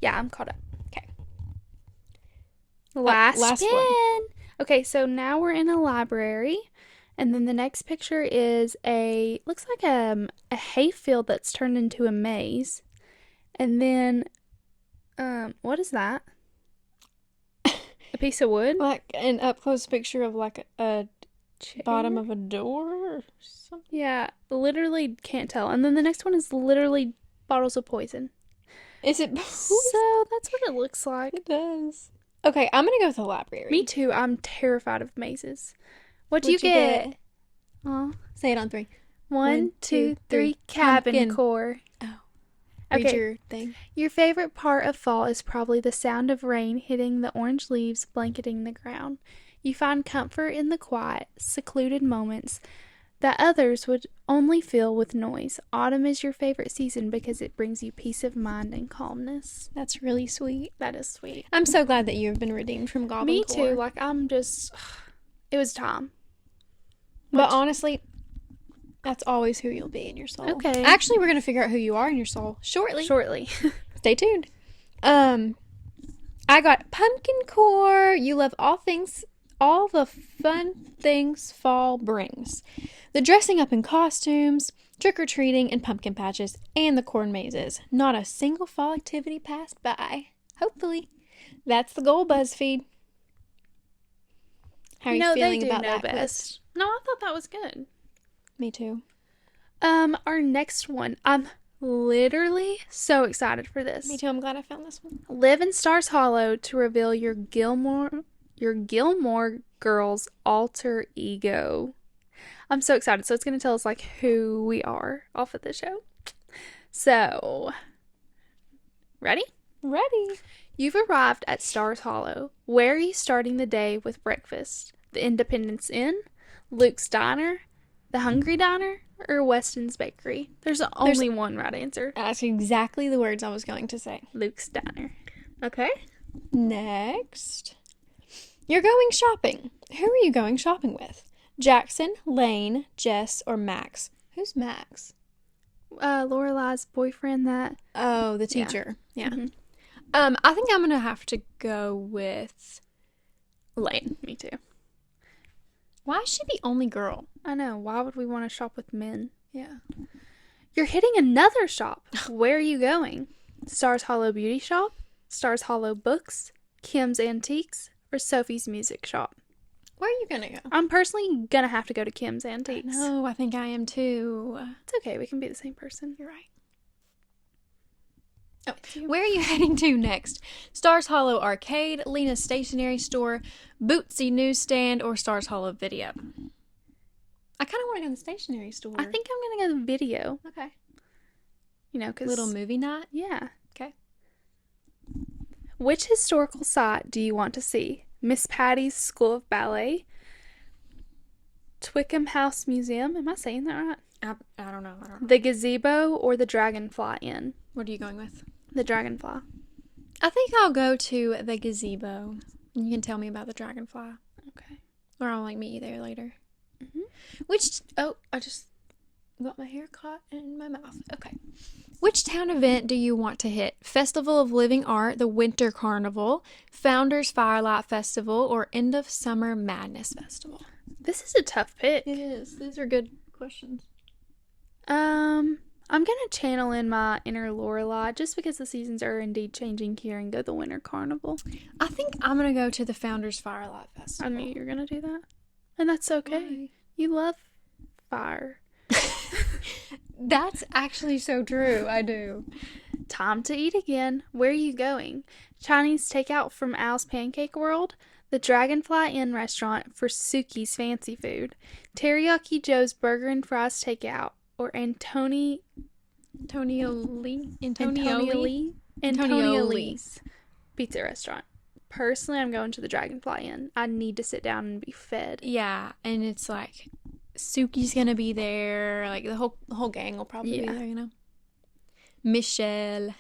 Yeah, I'm caught up. Okay. Last one. Okay, so now we're in a library. And then the next picture is looks like a hayfield that's turned into a maze. And then, what is that? A piece of wood? Like an up-close picture of like a Chair? Bottom of a door or something? Yeah, literally can't tell. And then the next one is literally bottles of poison. Is it So that's what it looks like. It does. Okay, I'm gonna go with the library. Me too. I'm terrified of mazes. What'd you get? Aw. Say it on 3. 1, 2, 3. Cabin core. Oh. Okay. Read your thing. Your favorite part of fall is probably the sound of rain hitting the orange leaves blanketing the ground. You find comfort in the quiet, secluded moments that others would only fill with noise. Autumn is your favorite season because it brings you peace of mind and calmness. That's really sweet. That is sweet. I'm so glad that you have been redeemed from Goblin Me Core. too. Like, I'm just... It was time. But honestly, that's always who you'll be in your soul. Okay. Actually, we're going to figure out who you are in your soul shortly. Stay tuned. I got Pumpkin Core. You love all the fun things fall brings. The dressing up in costumes, trick-or-treating, and pumpkin patches, and the corn mazes. Not a single fall activity passed by. Hopefully. That's the goal, Buzzfeed. How are you feeling about that quiz? No, I thought that was good. Me too. Our next one. I'm literally so excited for this. Me too. I'm glad I found this one. Live in Stars Hollow to reveal your Gilmore Girls alter ego. I'm so excited. So it's going to tell us like who we are off of the show. So, ready? Ready. You've arrived at Stars Hollow. Where are you starting the day with breakfast? The Independence Inn, Luke's Diner, the Hungry Diner, or Weston's Bakery? There's only one right answer. That's exactly the words I was going to say. Luke's Diner. Okay. Next. You're going shopping. Who are you going shopping with? Jackson, Lane, Jess, or Max? Who's Max? Lorelai's boyfriend that... Oh, the teacher. Yeah. Mm-hmm. I think I'm going to have to go with Lane. Me too. Why is she the only girl? I know. Why would we want to shop with men? Yeah. You're hitting another shop. Where are you going? Stars Hollow Beauty Shop, Stars Hollow Books, Kim's Antiques, or Sophie's Music Shop? Where are you going to go? I'm personally going to have to go to Kim's Antiques. No, I think I am too. It's okay. We can be the same person. You're right. Oh, where are you heading to next? Stars Hollow Arcade, Lena's Stationery Store, Bootsy Newsstand, or Stars Hollow Video? I kind of want to go to the stationery store. I think I'm going to go to video. Okay. You know, because... Little movie night? Yeah. Okay. Which historical site do you want to see? Miss Patty's School of Ballet, Twickenham House Museum. Am I saying that right? I don't know. The Gazebo or the Dragonfly Inn? What are you going with? The Dragonfly. I think I'll go to the Gazebo. You can tell me about the Dragonfly. Okay. Or I'll meet you there later. Mm-hmm. I just got my hair caught in my mouth. Okay. Which town event do you want to hit? Festival of Living Art, the Winter Carnival, Founders Firelight Festival, or End of Summer Madness Festival? This is a tough pick. It is. These are good questions. I'm gonna channel in my inner Lorelai just because the seasons are indeed changing here and go the Winter Carnival. I think I'm gonna go to the Founders Firelight Festival. I knew you were gonna do that. And that's okay. Why? You love fire. That's actually so true. I do. Time to eat again. Where are you going? Chinese takeout from Al's Pancake World, the Dragonfly Inn restaurant for Suki's fancy food, Teriyaki Joe's Burger and Fries takeout, or Antonioli's pizza restaurant. Personally, I'm going to the Dragonfly Inn. I need to sit down and be fed. Yeah, and it's like Suki's gonna be there. Like the whole gang will probably be there. You know. Michelle,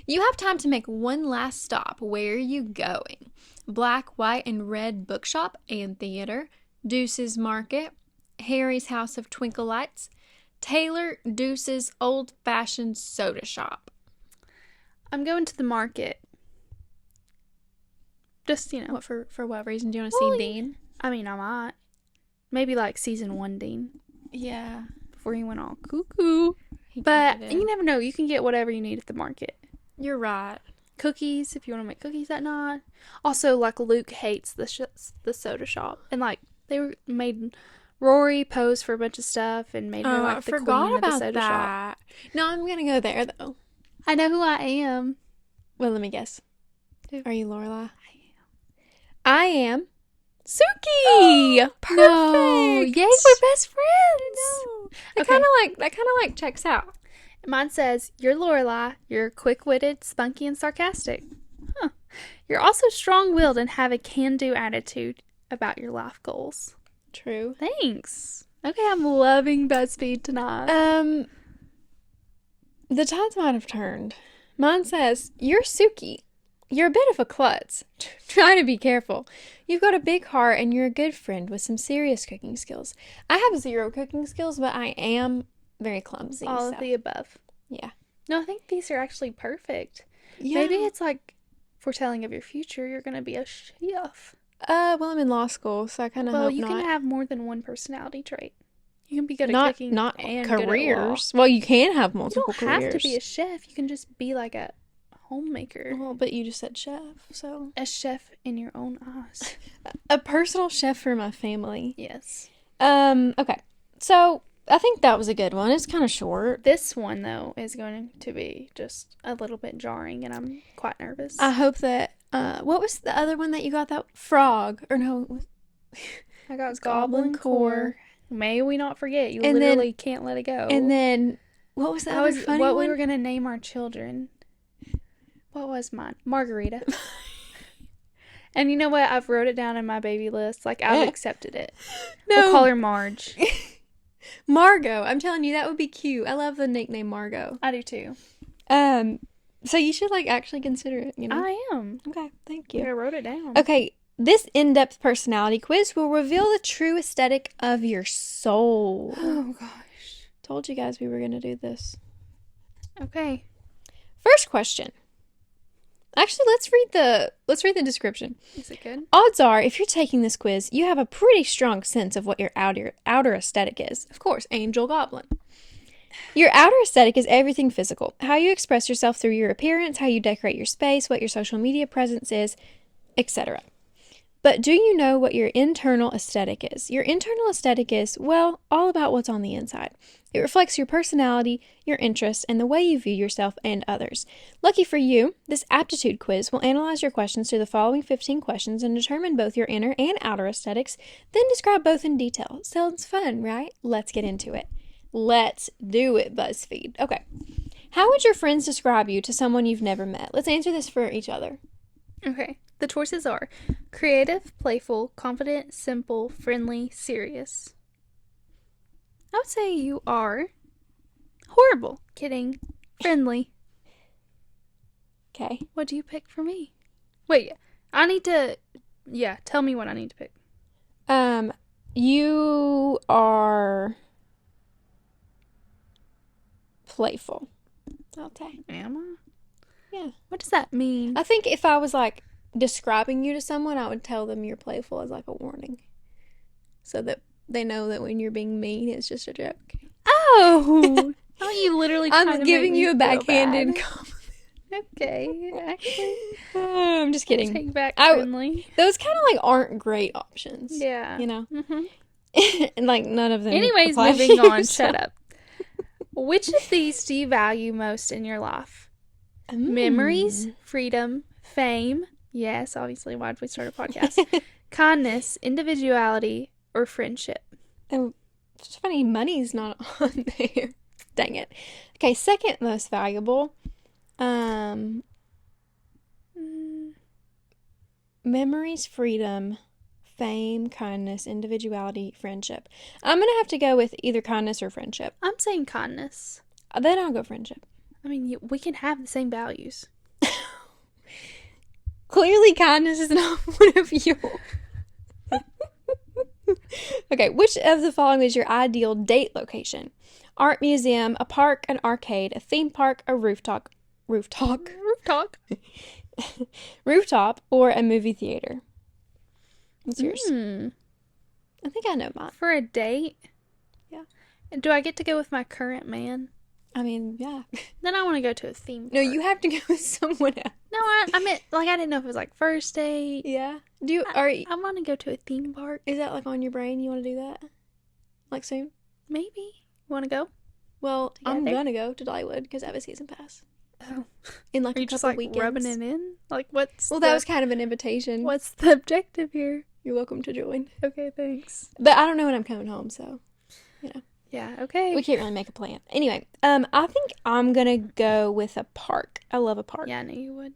you have time to make one last stop. Where are you going? Black, White, and Red Bookshop and Theater, Deuce's Market, Harry's House of Twinkle Lights, Taylor Deuce's Old Fashioned Soda Shop. I'm going to the market. Just, you know. What for what reason? Do you want to see Dean? I mean, I might. Maybe like season 1 Dean. Yeah. Before he went all cuckoo. But you never know. You can get whatever you need at the market. You're right. Cookies, if you want to make cookies that night. Also, like, Luke hates the soda shop. And, like, made Rory pose for a bunch of stuff and made her, like, the queen of the soda shop. No, I'm going to go there, though. I know who I am. Well, let me guess. Who? Are you Lorelai? I am Suki! Perfect! No. Yay, we're best friends! No. That kind of like checks out. Mine says, you're Lorelai, you're quick-witted, spunky, and sarcastic. Huh. You're also strong-willed and have a can-do attitude about your life goals. True. Thanks. Okay, I'm loving Buzzfeed tonight. The tides might have turned. Mine says, you're Suki. You're a bit of a klutz. Try to be careful. You've got a big heart and you're a good friend with some serious cooking skills. I have 0 cooking skills, but I am very clumsy. All of the above. Yeah. No, I think these are actually perfect. Yeah. Maybe it's like foretelling of your future. You're going to be a chef. Well, I'm in law school, so I kind of hope not. Well, you can have more than one personality trait. You can be good at cooking and careers. Good at law. Well, you can have multiple careers. You don't careers. have to be a chef. You can just be like a homemaker. Well, but you just said chef, so. A chef in your own eyes. A personal chef for my family. Yes. Okay. So, I think that was a good one. It's kind of short. This one, though, is going to be just a little bit jarring, and I'm quite nervous. I hope that, what was the other one that you got? That frog? Or no, I got Goblin Core. May we not forget. You literally can't let it go. And then, what was the other funny one? What we were going to name our children. What was mine? Margarita. And you know what? I've wrote it down in my baby list. Like, I've accepted it. No. We'll call her Marge. Margot. I'm telling you, that would be cute. I love the nickname Margot. I do too. So you should, like, actually consider it, you know? I am. Okay, thank you. I wrote it down. Okay, This in-depth personality quiz will reveal the true aesthetic of your soul. Oh, gosh. Told you guys we were going to do this. Okay. First question. Actually, let's read the description. Is it good? Odds are, if you're taking this quiz, you have a pretty strong sense of what your outer aesthetic is. Of course, angel goblin. Your outer aesthetic is everything physical. How you express yourself through your appearance, how you decorate your space, what your social media presence is, etc. But do you know what your internal aesthetic is? Your internal aesthetic is, well, all about what's on the inside. It reflects your personality, your interests, and the way you view yourself and others. Lucky for you, this aptitude quiz will analyze your questions through the following 15 questions and determine both your inner and outer aesthetics, then describe both in detail. Sounds fun, right? Let's get into it. Let's do it, Buzzfeed. Okay. How would your friends describe you to someone you've never met? Let's answer this for each other. Okay. The choices are creative, playful, confident, simple, friendly, serious. I would say you are horrible. Kidding. Friendly. Okay. What do you pick for me? Wait, I need to... Yeah, tell me what I need to pick. You are playful. Okay. Am I? Yeah. What does that mean? I think if I was like describing you to someone, I would tell them you're playful as like a warning. So that they know that when you're being mean, it's just a joke. Oh! Oh, you literally I'm giving you a backhanded compliment. Okay, actually. I'm just kidding. Take back friendly. Those kind of like aren't great options. Yeah. You know? Mm-hmm. And like none of them. Anyways, moving on. Shut up. Which of these do you value most in your life? Memories, freedom, fame. Yes, obviously. Why did we start a podcast? Kindness, individuality, or friendship? Oh, it's funny. Money's not on there. Dang it. Okay, second most valuable. Memories, freedom, fame, kindness, individuality, friendship. I'm gonna have to go with either kindness or friendship. I'm saying kindness. Then I'll go friendship. I mean, we can have the same values. Clearly, kindness is not one of yours. Okay, which of the following is your ideal date location? Art museum, a park, an arcade, a theme park, a rooftop, or a movie theater? What's yours? I think I know mine. For a date? Yeah. And do I get to go with my current man? I mean, yeah. Then I want to go to a theme park. No, you have to go with someone else. No, I meant, like, I didn't know if it was, like, first date. Yeah. I want to go to a theme park. Is that, like, on your brain? You want to do that? Like, soon? Maybe. You want to go? Well, Together? I'm gonna go to Dollywood because I have a season pass. Oh. In, like, Are a you just, couple like, weekends. rubbing it in? Like, what's Well, that was kind of an invitation. What's the objective here? You're welcome to join. Okay, thanks. But I don't know when I'm coming home, so, you know. Yeah, okay. We can't really make a plan. Anyway, I think I'm gonna go with a park. I love a park. Yeah, I knew you would.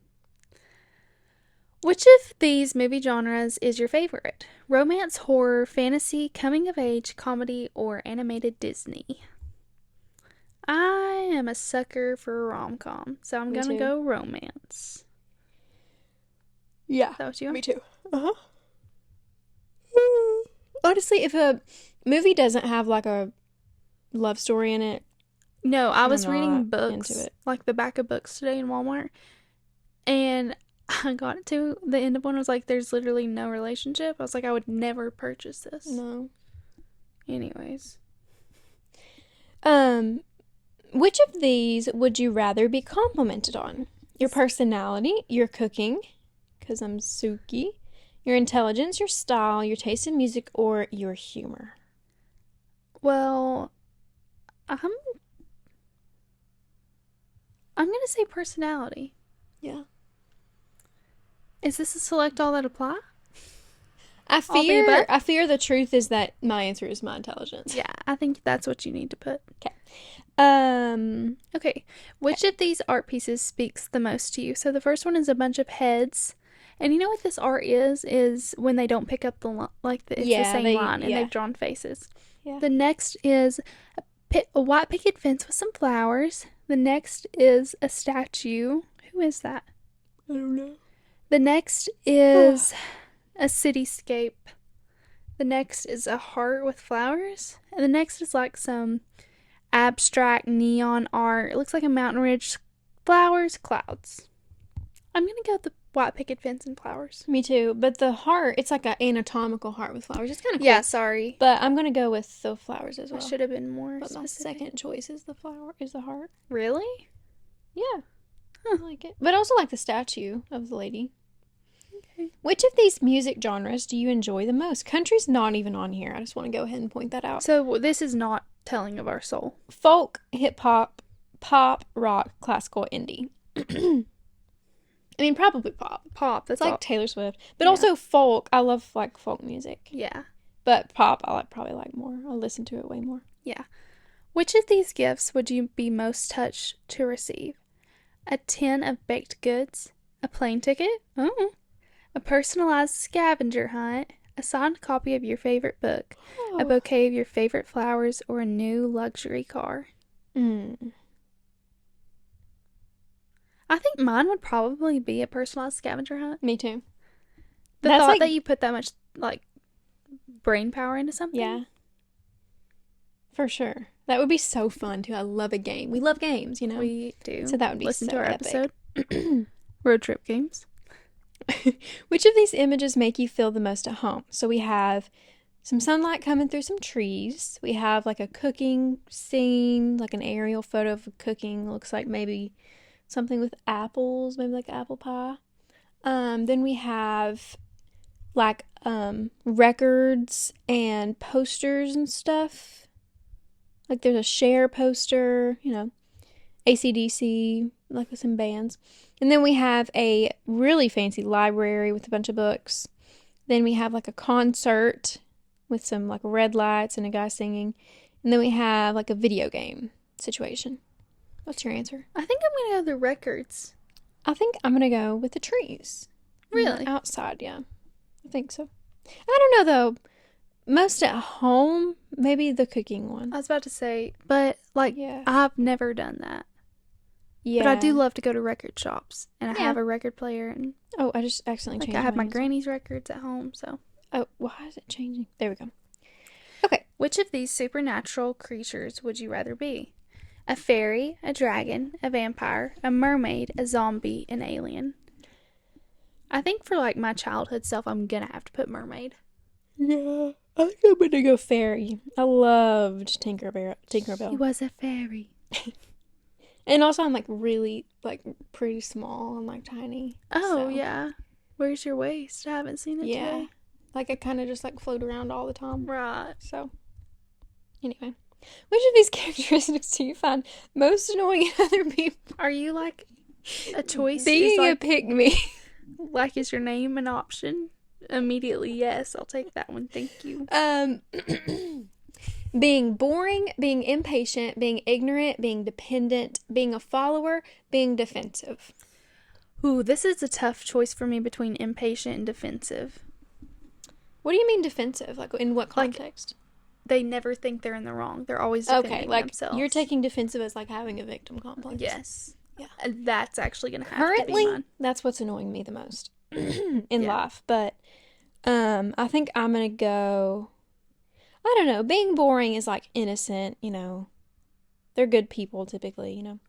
Which of these movie genres is your favorite? Romance, horror, fantasy, coming of age, comedy, or animated Disney? I am a sucker for rom-com, so I'm gonna go romance. Yeah. Is that what you want? Me too. Uh-huh. Honestly, if a movie doesn't have like a love story in it, no, I was I'm reading not books, into it. like the back of books today in Walmart, and I got to the end of one. I was like, there's literally no relationship. I was like, I would never purchase this. No. Anyways. Which of these would you rather be complimented on? Your personality, your cooking, because I'm Suki, your intelligence, your style, your taste in music, or your humor? Well, I'm gonna say personality. Yeah. Is this a select all that apply? I fear the truth is that my answer is my intelligence. Yeah, I think that's what you need to put. Okay. Okay. Which of these art pieces speaks the most to you? So the first one is a bunch of heads. And you know what this art is when they don't pick up the line, it's the same line and they've drawn faces. Yeah. The next is a white picket fence with some flowers. The next is a statue. Who is that? I don't know. The next is a cityscape. The next is a heart with flowers. And the next is like some abstract neon art. It looks like a mountain ridge, flowers, clouds. I'm going to go with the white picket fence and flowers. Me too. But the heart, it's like an anatomical heart with flowers. It's kind of cool. Yeah, sorry. But I'm going to go with the flowers as well. I should have been more But my specific. second choice is the heart. Really? Yeah. Huh. I like it. But I also like the statue of the lady. Okay. Which of these music genres do you enjoy the most? Country's not even on here. I just want to go ahead and point that out. So this is not telling of our soul. Folk, hip hop, pop, rock, classical, indie. I mean, probably pop. Pop, that's It's like all. Taylor Swift. But Yeah. also folk. I love like folk music. Yeah. But pop, probably like more. I'll listen to it way more. Yeah. Which of these gifts would you be most touched to receive? A tin of baked goods? A plane ticket? Oh. A personalized scavenger hunt? A signed copy of your favorite book? A bouquet of your favorite flowers? Or a new luxury car? I think mine would probably be a personalized scavenger hunt. Me too. The That's thought like- that you put that much, like, brain power into something. Yeah. For sure. That would be so fun too. I love a game. We love games, you know? We do. So that would be Listen so to our epic. episode. Road trip games. Which of these images make you feel the most at home? So we have some sunlight coming through some trees. We have like a cooking scene, like an aerial photo of cooking. Looks like maybe something with apples, maybe like apple pie. Then we have like records and posters and stuff. Like there's a Cher poster, you know, AC/DC, like with some bands. And then we have a really fancy library with a bunch of books. Then we have like a concert with some like red lights and a guy singing. And then we have like a video game situation. What's your answer? I think I'm going to go the records. I think I'm going to go with the trees. Really? Outside, yeah. I think so. I don't know though. Most at home, maybe the cooking one. I was about to say, but like, Yeah. I've never done that. Yeah. But I do love to go to record shops, and I Yeah. have a record player, and Oh, I just accidentally like changed I have my mine. granny's records at home. So, Oh, why is it changing? There we go. Okay. which of these supernatural creatures would you rather be? A fairy, a dragon, a vampire, a mermaid, a zombie, an alien? I think for like my childhood self, I'm gonna have to put mermaid. Yeah. I think I'm gonna go fairy. I loved Tinkerbell. He was a fairy. And also I'm like really like pretty small and like tiny. Oh So, yeah. Where's your waist? I haven't seen it Yeah. today. Like I kind of just like float around all the time. Right. So anyway, which of these characteristics do you find most annoying in other people? Are you like a choice? Being is a like, pick-me. like, is your name an option? Immediately, yes. I'll take that one. Thank you. Being boring, being impatient, being ignorant, being dependent, being a follower, being defensive. Ooh, this is a tough choice for me between impatient and defensive. What do you mean defensive? Like in what Like, context? They never think they're in the wrong. They're always defending Okay, like themselves. you're taking defensive as like having a victim complex. Yes. Yeah. That's actually going to have to Currently, be mine. that's what's annoying me the most in Yeah. life. But I think I'm gonna go. I don't know. Being boring is like innocent, you know. They're good people typically, you know.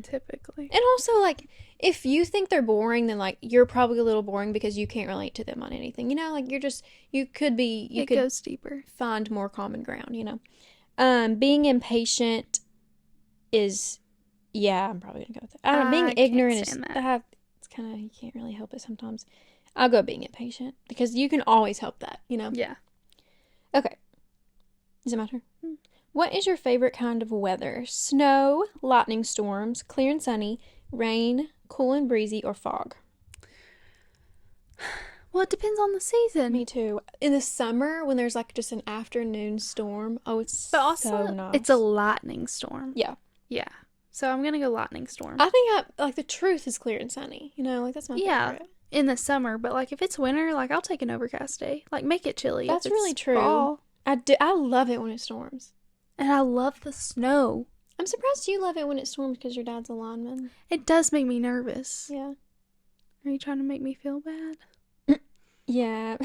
Typically. And also like if you think they're boring, then like you're probably a little boring because you can't relate to them on anything. You know, like you could It goes deeper. find more common ground, you know. Being impatient is, yeah, I'm probably gonna go with it. I don't know, I being can't ignorant is, stand that. it's kind of, you can't really help it sometimes. I'll go being impatient because you can always help that, you know. Yeah. Okay. Is it my turn? What is your favorite kind of weather? Snow, lightning storms, clear and sunny, rain, cool and breezy, or fog? Well, it depends on the season. Me too. In the summer, when there's like just an afternoon storm, oh, it's But also, so nice. it's a lightning storm. Yeah. Yeah. So I'm going to go lightning storm. I think like the truth is clear and sunny. You know, like that's my Yeah. favorite. In the summer, but like if it's winter, like I'll take an overcast day. Like make it chilly. if That's it's really true. fall. I love it when it storms. And I love the snow. I'm surprised you love it when it storms because your dad's a lineman. It does make me nervous. Yeah. Are you trying to make me feel bad? Yeah.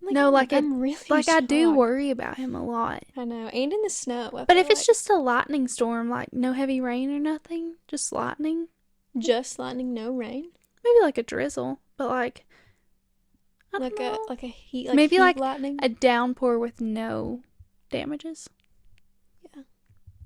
No, I'm really like I do shocked. worry about him a lot. I know. And in the snow. I But feel if it's like. just a lightning storm, like no heavy rain or nothing, just lightning, Just lightning, no rain. maybe like a drizzle, but like I don't Like know. a heat, Maybe heat like lightning. a downpour with no damages. Yeah.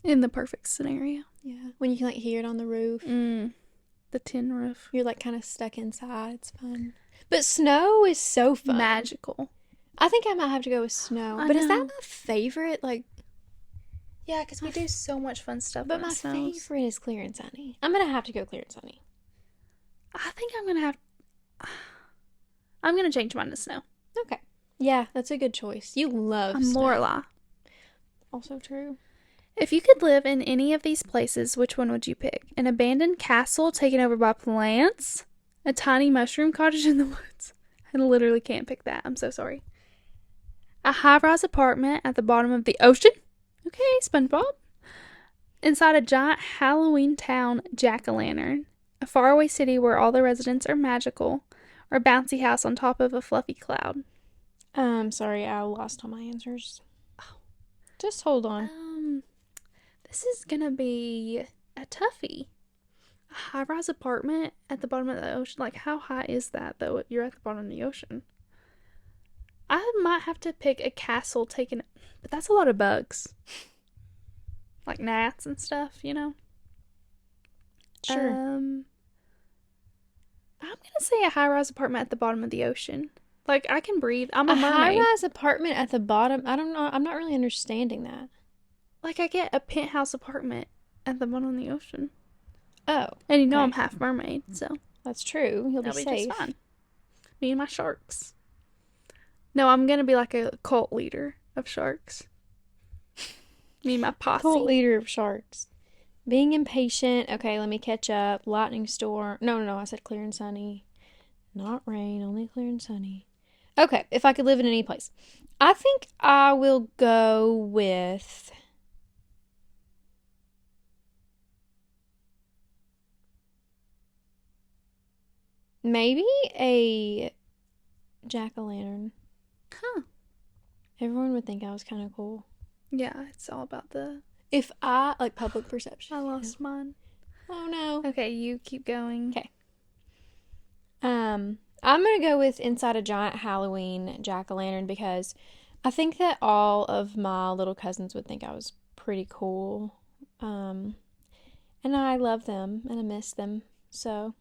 In the perfect scenario. Yeah. When you can like hear it on the roof. The tin roof. You're like kind of stuck inside. It's fun. But snow is so fun. Magical. I think I might have to go with snow. I But is that know. my favorite? Like, Yeah, because we do so much fun stuff. but when my it snows. favorite is clear and sunny. I'm gonna have to go clear and sunny. I think I'm gonna have. I'm gonna change mine to snow. Okay. Yeah, that's a good choice. You love I'm snow. Lorelai. Also true. If you could live in any of these places, which one would you pick? An abandoned castle taken over by plants? A tiny mushroom cottage in the woods? I literally can't pick that. I'm so sorry. A high-rise apartment at the bottom of the ocean? Okay, SpongeBob. Inside a giant Halloween town jack-o'-lantern. A faraway city where all the residents are magical. Or a bouncy house on top of a fluffy cloud. Sorry, I lost all my answers. Just hold on. This is gonna be a toughie. A high-rise apartment at the bottom of the ocean. Like, how high is that, though? You're at the bottom of the ocean. I might have to pick a castle taken... But that's a lot of bugs. Like gnats and stuff, you know? Sure. I'm gonna say a high-rise apartment at the bottom of the ocean. Like, I can breathe. I'm a mermaid. high-rise apartment at the bottom. I don't know. I'm not really understanding that. Like, I get a penthouse apartment at the bottom of the ocean. Oh. And you know okay. I'm half mermaid, so... That's true. You'll be That'll safe. just fine. Me and my sharks. No, I'm gonna be like a cult leader of sharks. Me and my posse. Cult leader of sharks. Being impatient. Okay, let me catch up. Lightning storm. No. I said clear and sunny. Not rain. Only clear and sunny. Okay, if I could live in any place. I think I will go with... maybe a jack-o'-lantern. Huh. Everyone would think I was kind of cool. Yeah, it's all about the... If I... like, public perception. I lost mine. Oh, no. Okay, you keep going. Okay. I'm gonna go with inside a giant Halloween jack-o'-lantern because I think that all of my little cousins would think I was pretty cool. And I love them and I miss them. So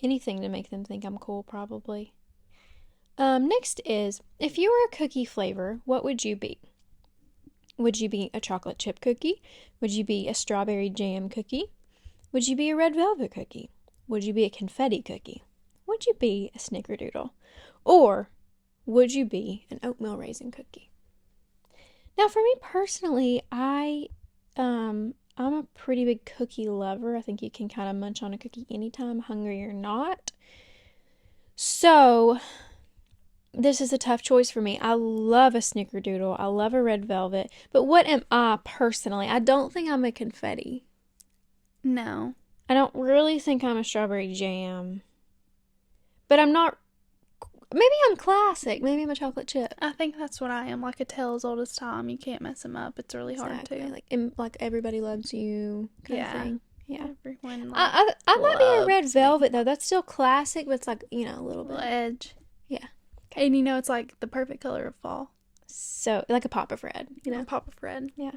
anything to make them think I'm cool, probably. Next is, if you were a cookie flavor, what would you be? Would you be a chocolate chip cookie? Would you be a strawberry jam cookie? Would you be a red velvet cookie? Would you be a confetti cookie? Would you be a snickerdoodle? Or would you be an oatmeal raisin cookie? Now, for me personally, I'm a pretty big cookie lover. I think you can kind of munch on a cookie anytime, hungry or not. So, this is a tough choice for me. I love a snickerdoodle. I love a red velvet. But what am I personally? I don't think I'm a confetti. No. I don't really think I'm a strawberry jam. But I'm not... maybe I'm classic. Maybe I'm a chocolate chip. I think that's what I am. Like a tale as old as time. You can't mess them up. It's really hard to. Like everybody loves you kind of thing. Yeah. Everyone I might be a red loves velvet, though. That's still classic, but it's like, a little bit. little edge. Yeah. And it's like the perfect color of fall. So, like a pop of red, A pop of red. Yeah.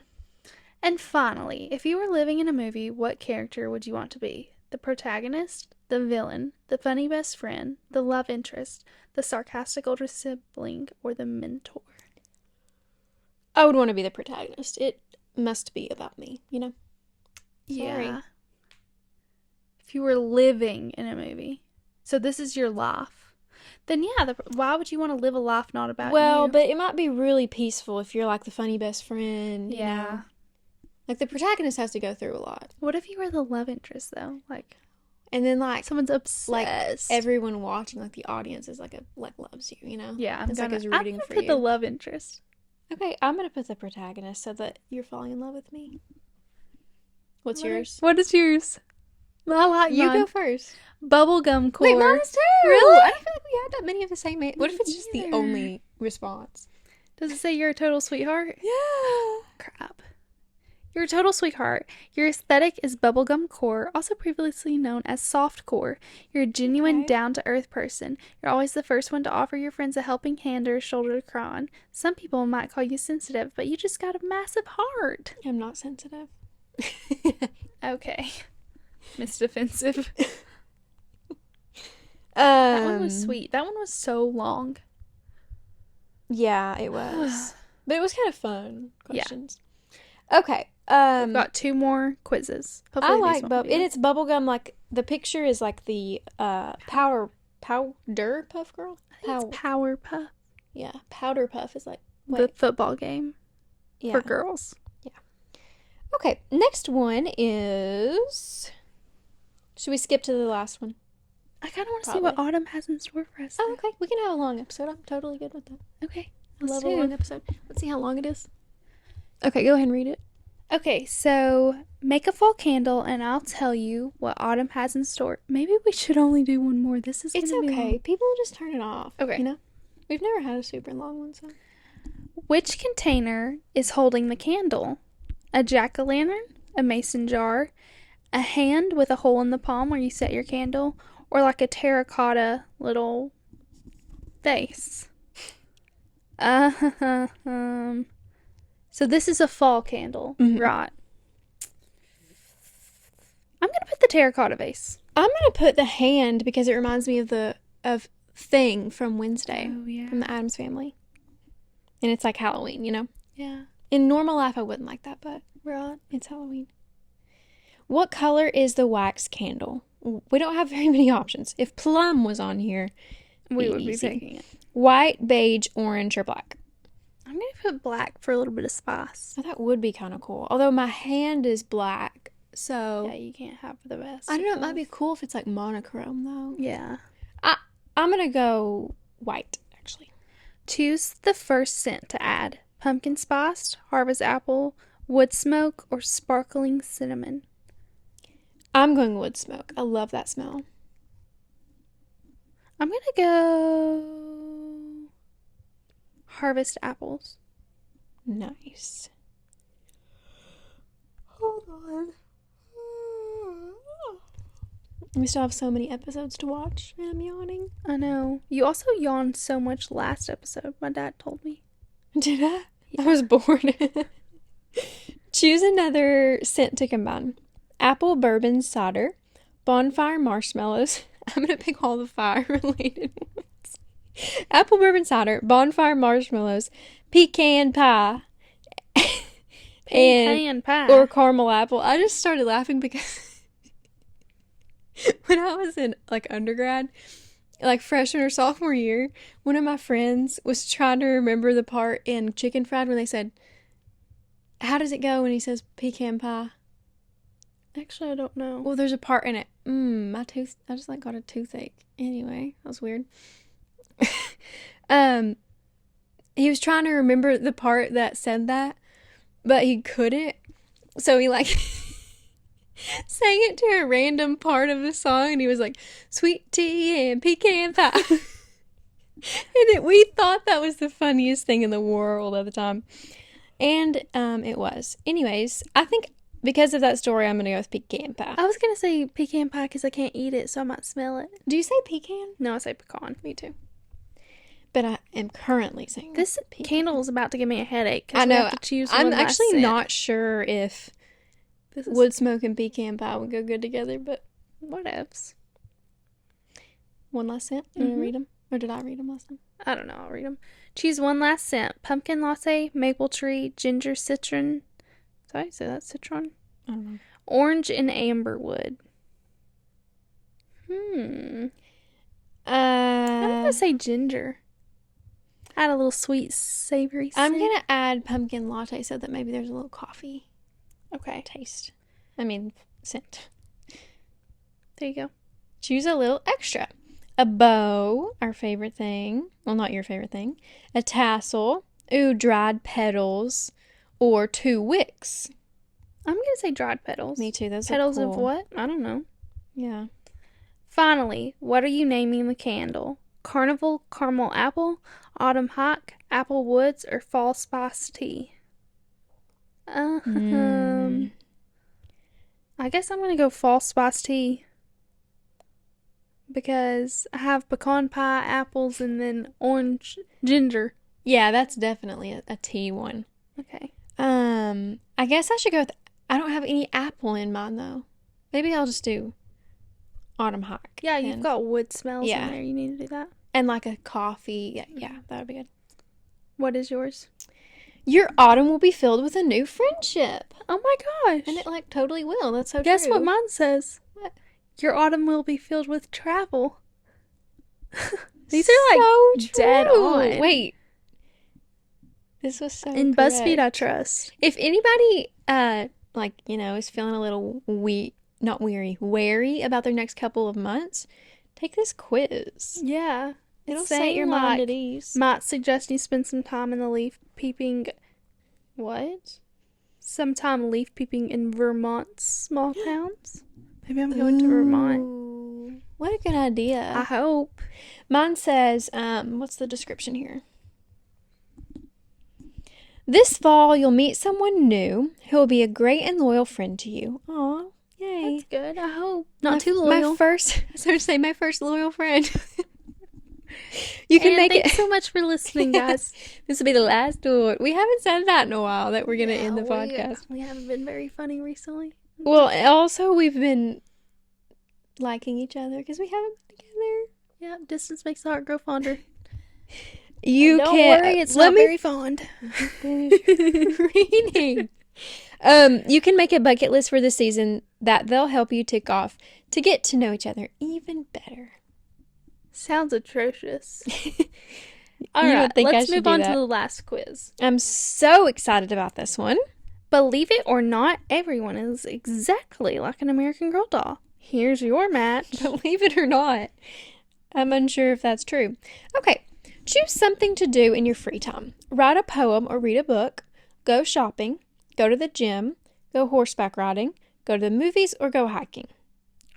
And finally, if you were living in a movie, what character would you want to be? The protagonist, the villain, the funny best friend, the love interest, the sarcastic older sibling, or the mentor? I would want to be the protagonist. It must be about me, Sorry. Yeah. If you were living in a movie. So this is your life. Then yeah, why would you want to live a life not about you? Well, but it might be really peaceful if you're like the funny best friend. Yeah. Like the protagonist has to go through a lot. What if you were the love interest though? Like, and then like someone's obsessed. Like everyone watching, like the audience is like loves you, Yeah, I'm rooting for put you. the love interest. Okay, I'm gonna put the protagonist so that you're falling in love with me. What's yours? What is yours? I like You mine. go first. Bubblegum core. Wait, mine is too. Really? I feel like we we had that many of the same. What if it's just the only response? Does it say you're a total sweetheart? Yeah. Crap. You're a total sweetheart. Your aesthetic is bubblegum core, also previously known as soft core. You're a genuine, down-to-earth person. You're always the first one to offer your friends a helping hand or a shoulder to cry on. Some people might call you sensitive, but you just got a massive heart. I'm not sensitive. Okay. Miss Defensive. That That one was sweet. That one was so long. Yeah, it was. But it was kind of fun questions. Yeah. Okay. We've got 2 more quizzes. Hopefully I like and it's bubblegum. Like the picture is like the powder puff girl. It's Power Puff. Yeah, powder puff is like the football game for girls. Yeah. Okay, next one is. Should we skip to the last one? I kind of want to see what autumn has in store for us. Oh, okay. We can have a long episode. I'm totally good with that. Okay. I love a long episode. Let's see how long it is. Okay, go ahead and read it. Okay, so make a fall candle and I'll tell you what autumn has in store. Maybe we should only do one more. It's okay. People just turn it off. Okay. You know? We've never had a super long one, so. Which container is holding the candle? A jack-o'-lantern? A mason jar? A hand with a hole in the palm where you set your candle? Or like a terracotta little vase? So this is a fall candle, right? I'm gonna put the terracotta vase. I'm gonna put the hand because it reminds me of Thing from Wednesday. Oh yeah. From the Addams Family. And it's like Halloween, you know? Yeah. In normal life I wouldn't like that, but it's Halloween. What color is the wax candle? We don't have very many options. If plum was on here, we would be picking it. White, beige, orange, or black. I'm going to put black for a little bit of spice. Oh, that would be kind of cool. Although my hand is black, so... Yeah, you can't have the best. I don't know. It might be cool if it's like monochrome, though. Yeah. I'm going to go white, actually. Choose the first scent to add. Pumpkin spice, harvest apple, wood smoke, or sparkling cinnamon. I'm going wood smoke. I love that smell. I'm going to go harvest apples. Nice. Hold on. We still have so many episodes to watch, and I'm yawning. I know. You also yawned so much last episode, my dad told me. Did I? Yeah. I was bored. Choose another scent to combine. Apple bourbon cider, bonfire marshmallows. I'm going to pick all the fire-related ones. Apple bourbon cider, bonfire marshmallows, pecan pie, pecan pie, or caramel apple. I just started laughing because when I was in like undergrad, like freshman or sophomore year, one of my friends was trying to remember the part in Chicken Fried when they said, "How does it go?" when he says pecan pie. Actually, I don't know. Well, there's a part in it. My tooth. I just like got a toothache. Anyway, that was weird. He was trying to remember the part that said that, but he couldn't. So he like sang it to a random part of the song, and he was like, "Sweet tea and pecan pie." And then we thought that was the funniest thing in the world at the time, and it was. Anyways, I think. Because of that story, I'm going to go with pecan pie. I was going to say pecan pie because I can't eat it, so I might smell it. Do you say pecan? No, I say pecan. Me too. But I am currently saying this pecan. Candle is about to give me a headache. I know. We have to choose I'm one actually scent. not sure if wood smoke and pecan pie would go good together, but whatevs. One last scent? You want to read them? Or did I read them last time? I don't know. I'll read them. Choose one last scent. Pumpkin latte, maple tree, ginger citron. Did I say that's citron? I don't know. Orange and amberwood. I'm gonna say ginger. Add a little sweet, savory scent. I'm gonna add pumpkin latte so that maybe there's a little coffee. Okay. Taste. I mean, scent. There you go. Choose a little extra. A bow, our favorite thing. Well, not your favorite thing. A tassel. Ooh, dried petals. Or 2 wicks. I'm going to say dried petals. Me too. Those petals are cool. of what? I don't know. Yeah. Finally, what are you naming the candle? Carnival caramel apple, autumn hawk, apple woods, or fall spice tea? I guess I'm gonna go fall spice tea because I have pecan pie, apples, and then orange ginger. Yeah, that's definitely a tea one. Okay. I guess I should go with, I don't have any apple in mine though. Maybe I'll just do autumn hawk. Yeah, you've got wood smells Yeah. in there. You need to do that. And like a coffee. Yeah, that would be good. What is yours? Your autumn will be filled with a new friendship. Oh my gosh. And it like totally will. That's so Guess true. what mine says? What? Your autumn will be filled with travel. These are like so dead true. on. Wait. This was so In correct. BuzzFeed, I trust. If anybody is feeling a little wary about their next couple of months, take this quiz. Yeah. It'll Say set your like, mind at ease. Might suggest you spend some time in the leaf peeping. What? Some time leaf peeping in Vermont's small towns. Maybe I'm going to Vermont. Ooh, what a good idea. I hope. Mine says, what's the description here? This fall, you'll meet someone new who will be a great and loyal friend to you. Aw, yay. That's good. I hope. Not too loyal. My first loyal friend. You can make thanks it. so much for listening, guys. This will be the last one. We haven't said that in a while, that we're going to end the podcast. We haven't been very funny recently. Well, also, we've been liking each other because we haven't been together. Yeah, distance makes the heart grow fonder. You Don't can't. worry, it's not very fond. Reading. You can make a bucket list for the season that they'll help you tick off to get to know each other even better. Sounds atrocious. All right, let's move on to the last quiz. I'm so excited about this one. Believe it or not, everyone is exactly like an American Girl doll. Here's your match. Believe it or not. I'm unsure if that's true. Okay, choose something to do in your free time. Write a poem or read a book. Go shopping. Go to the gym. Go horseback riding. Go to the movies or go hiking.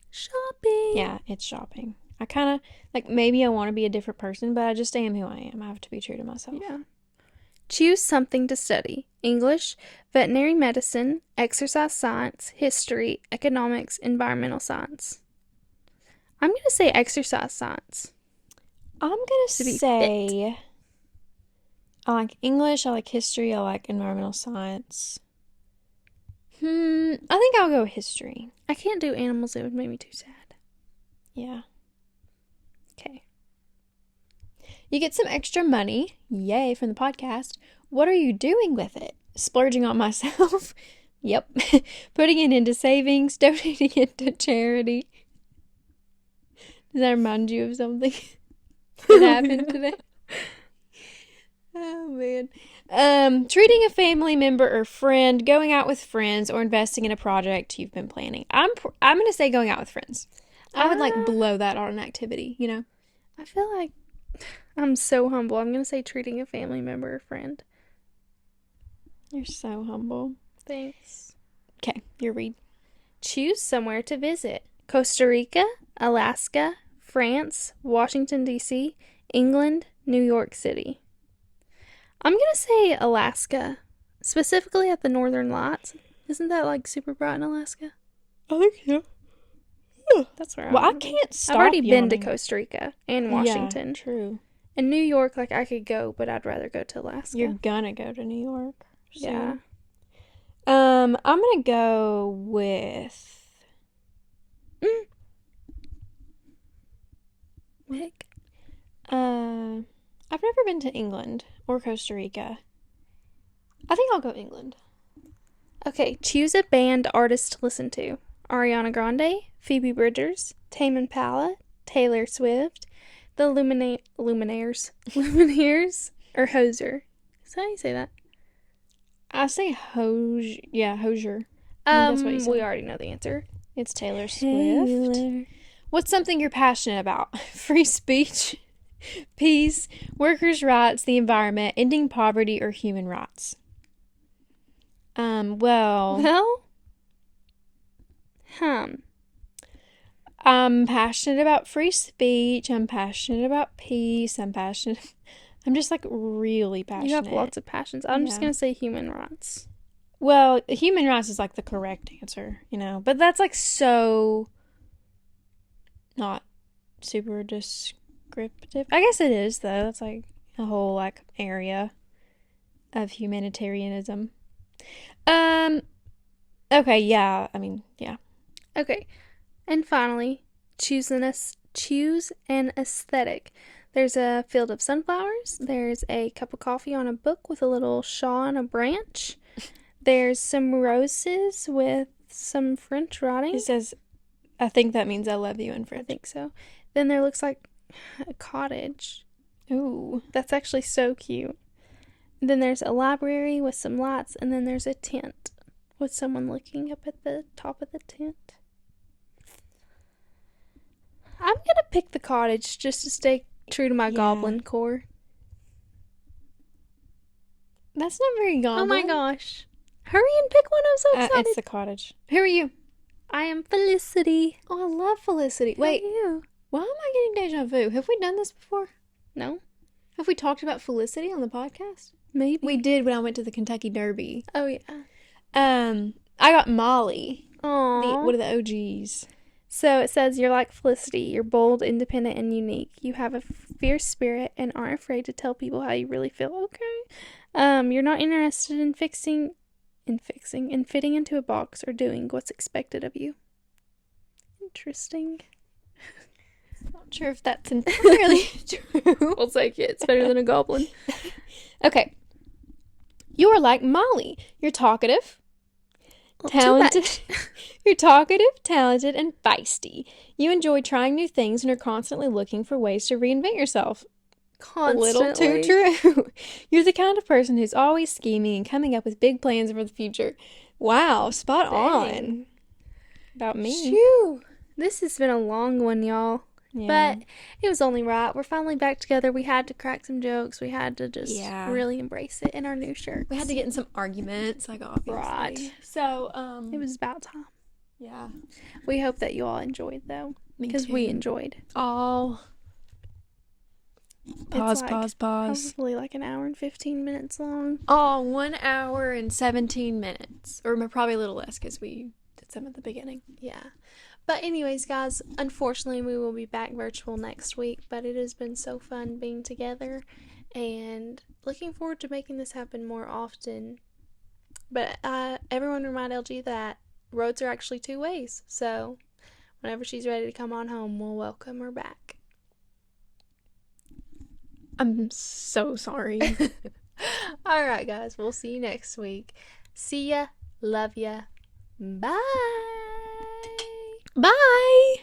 Shopping. Yeah, it's shopping. I kind of, maybe I want to be a different person, but I just am who I am. I have to be true to myself. Yeah. Choose something to study. English, veterinary medicine, exercise science, history, economics, environmental science. I'm going to say exercise science. I'm going to say I like English, I like history, I like environmental science. I think I'll go history. I can't do animals. It would make me too sad. Yeah. Okay. You get some extra money. Yay, from the podcast. What are you doing with it? Splurging on myself? Yep. Putting it into savings, donating it to charity. Does that remind you of something that happened today? Oh, man. Treating a family member or friend, going out with friends, or investing in a project you've been planning. I'm going to say going out with friends. I would blow that on an activity, you know? I feel like I'm so humble. I'm going to say treating a family member or friend. You're so humble. Thanks. Okay, your read. Choose somewhere to visit. Costa Rica, Alaska, France, Washington, D.C., England, New York City. I'm going to say Alaska, specifically at the Northern Lights. Isn't that super bright in Alaska? I think so. That's where I can't stop. I've already been to Costa Rica and Washington. Yeah, true. And New York, I could go, but I'd rather go to Alaska. You're gonna go to New York. So. Yeah. I'm gonna go with Wick. I've never been to England or Costa Rica. I think I'll go England. Okay, choose a band artist to listen to. Ariana Grande, Phoebe Bridgers, Tame Impala, Taylor Swift, the Lumineers, or Hoser. Is that how you say that? I say Hozier. Yeah, Hozier. That's what you said. We already know the answer. It's Taylor Swift. What's something you're passionate about? Free speech, peace, workers' rights, the environment, ending poverty, or human rights? I'm passionate about free speech. I'm passionate about peace. I'm just like really passionate. You have lots of passions. I'm just Yeah. going to say human rights. Well, human rights is like the correct answer, you know, but that's like so not super descriptive. I guess it is though. That's like a whole like area of humanitarianism. Okay, yeah. I mean, yeah. Okay. And finally, choose an aesthetic. There's a field of sunflowers. There's a cup of coffee on a book with a little shawl on a branch. There's some roses with some French writing. It says, I think that means I love you in I French. think so. Then there looks like a cottage. Ooh. That's actually so cute. Then there's a library with some lights, and then there's a tent with someone looking up at the top of the tent. I'm gonna pick the cottage just to stay true to my goblin core. That's not very goblin. Oh my gosh. Hurry and pick one, I'm so excited. It's the cottage. Who are you? I am Felicity. Oh, I love Felicity. Wait, Who are you? why am I getting deja vu? Have we done this before? No? Have we talked about Felicity on the podcast? Maybe. We did when I went to the Kentucky Derby. Oh, yeah. I got Molly. Aww. One of the OGs. So it says you're like Felicity. You're bold, independent, and unique. You have a fierce spirit and aren't afraid to tell people how you really feel. Okay. You're not interested in fitting into a box or doing what's expected of you. Interesting. Not sure if that's entirely true. We'll take it. It's better than a goblin. Okay. You are like Molly. You're talkative, talented. You're talkative, talented, and feisty. You enjoy trying new things and are constantly looking for ways to reinvent yourself. Constantly. A little too true. You're the kind of person who's always scheming and coming up with big plans for the future. Wow, spot on. About me. Phew. This has been a long one, y'all. Yeah. But it was only right. We're finally back together. We had to crack some jokes. We had to just really embrace it in our new shirts. We had to get in some arguments, like obviously. Right. So, it was about time. Yeah. We hope that you all enjoyed, though. Because we enjoyed. All. Pause. Probably like an hour and 15 minutes long. Oh, 1 hour and 17 minutes. Or probably a little less because we did some at the beginning. Yeah. But anyways, guys, unfortunately, we will be back virtual next week. But it has been so fun being together. And looking forward to making this happen more often. But everyone remind LG that roads are actually two ways. So whenever she's ready to come on home, we'll welcome her back. I'm so sorry. All right, guys. We'll see you next week. See ya. Love ya. Bye. Bye.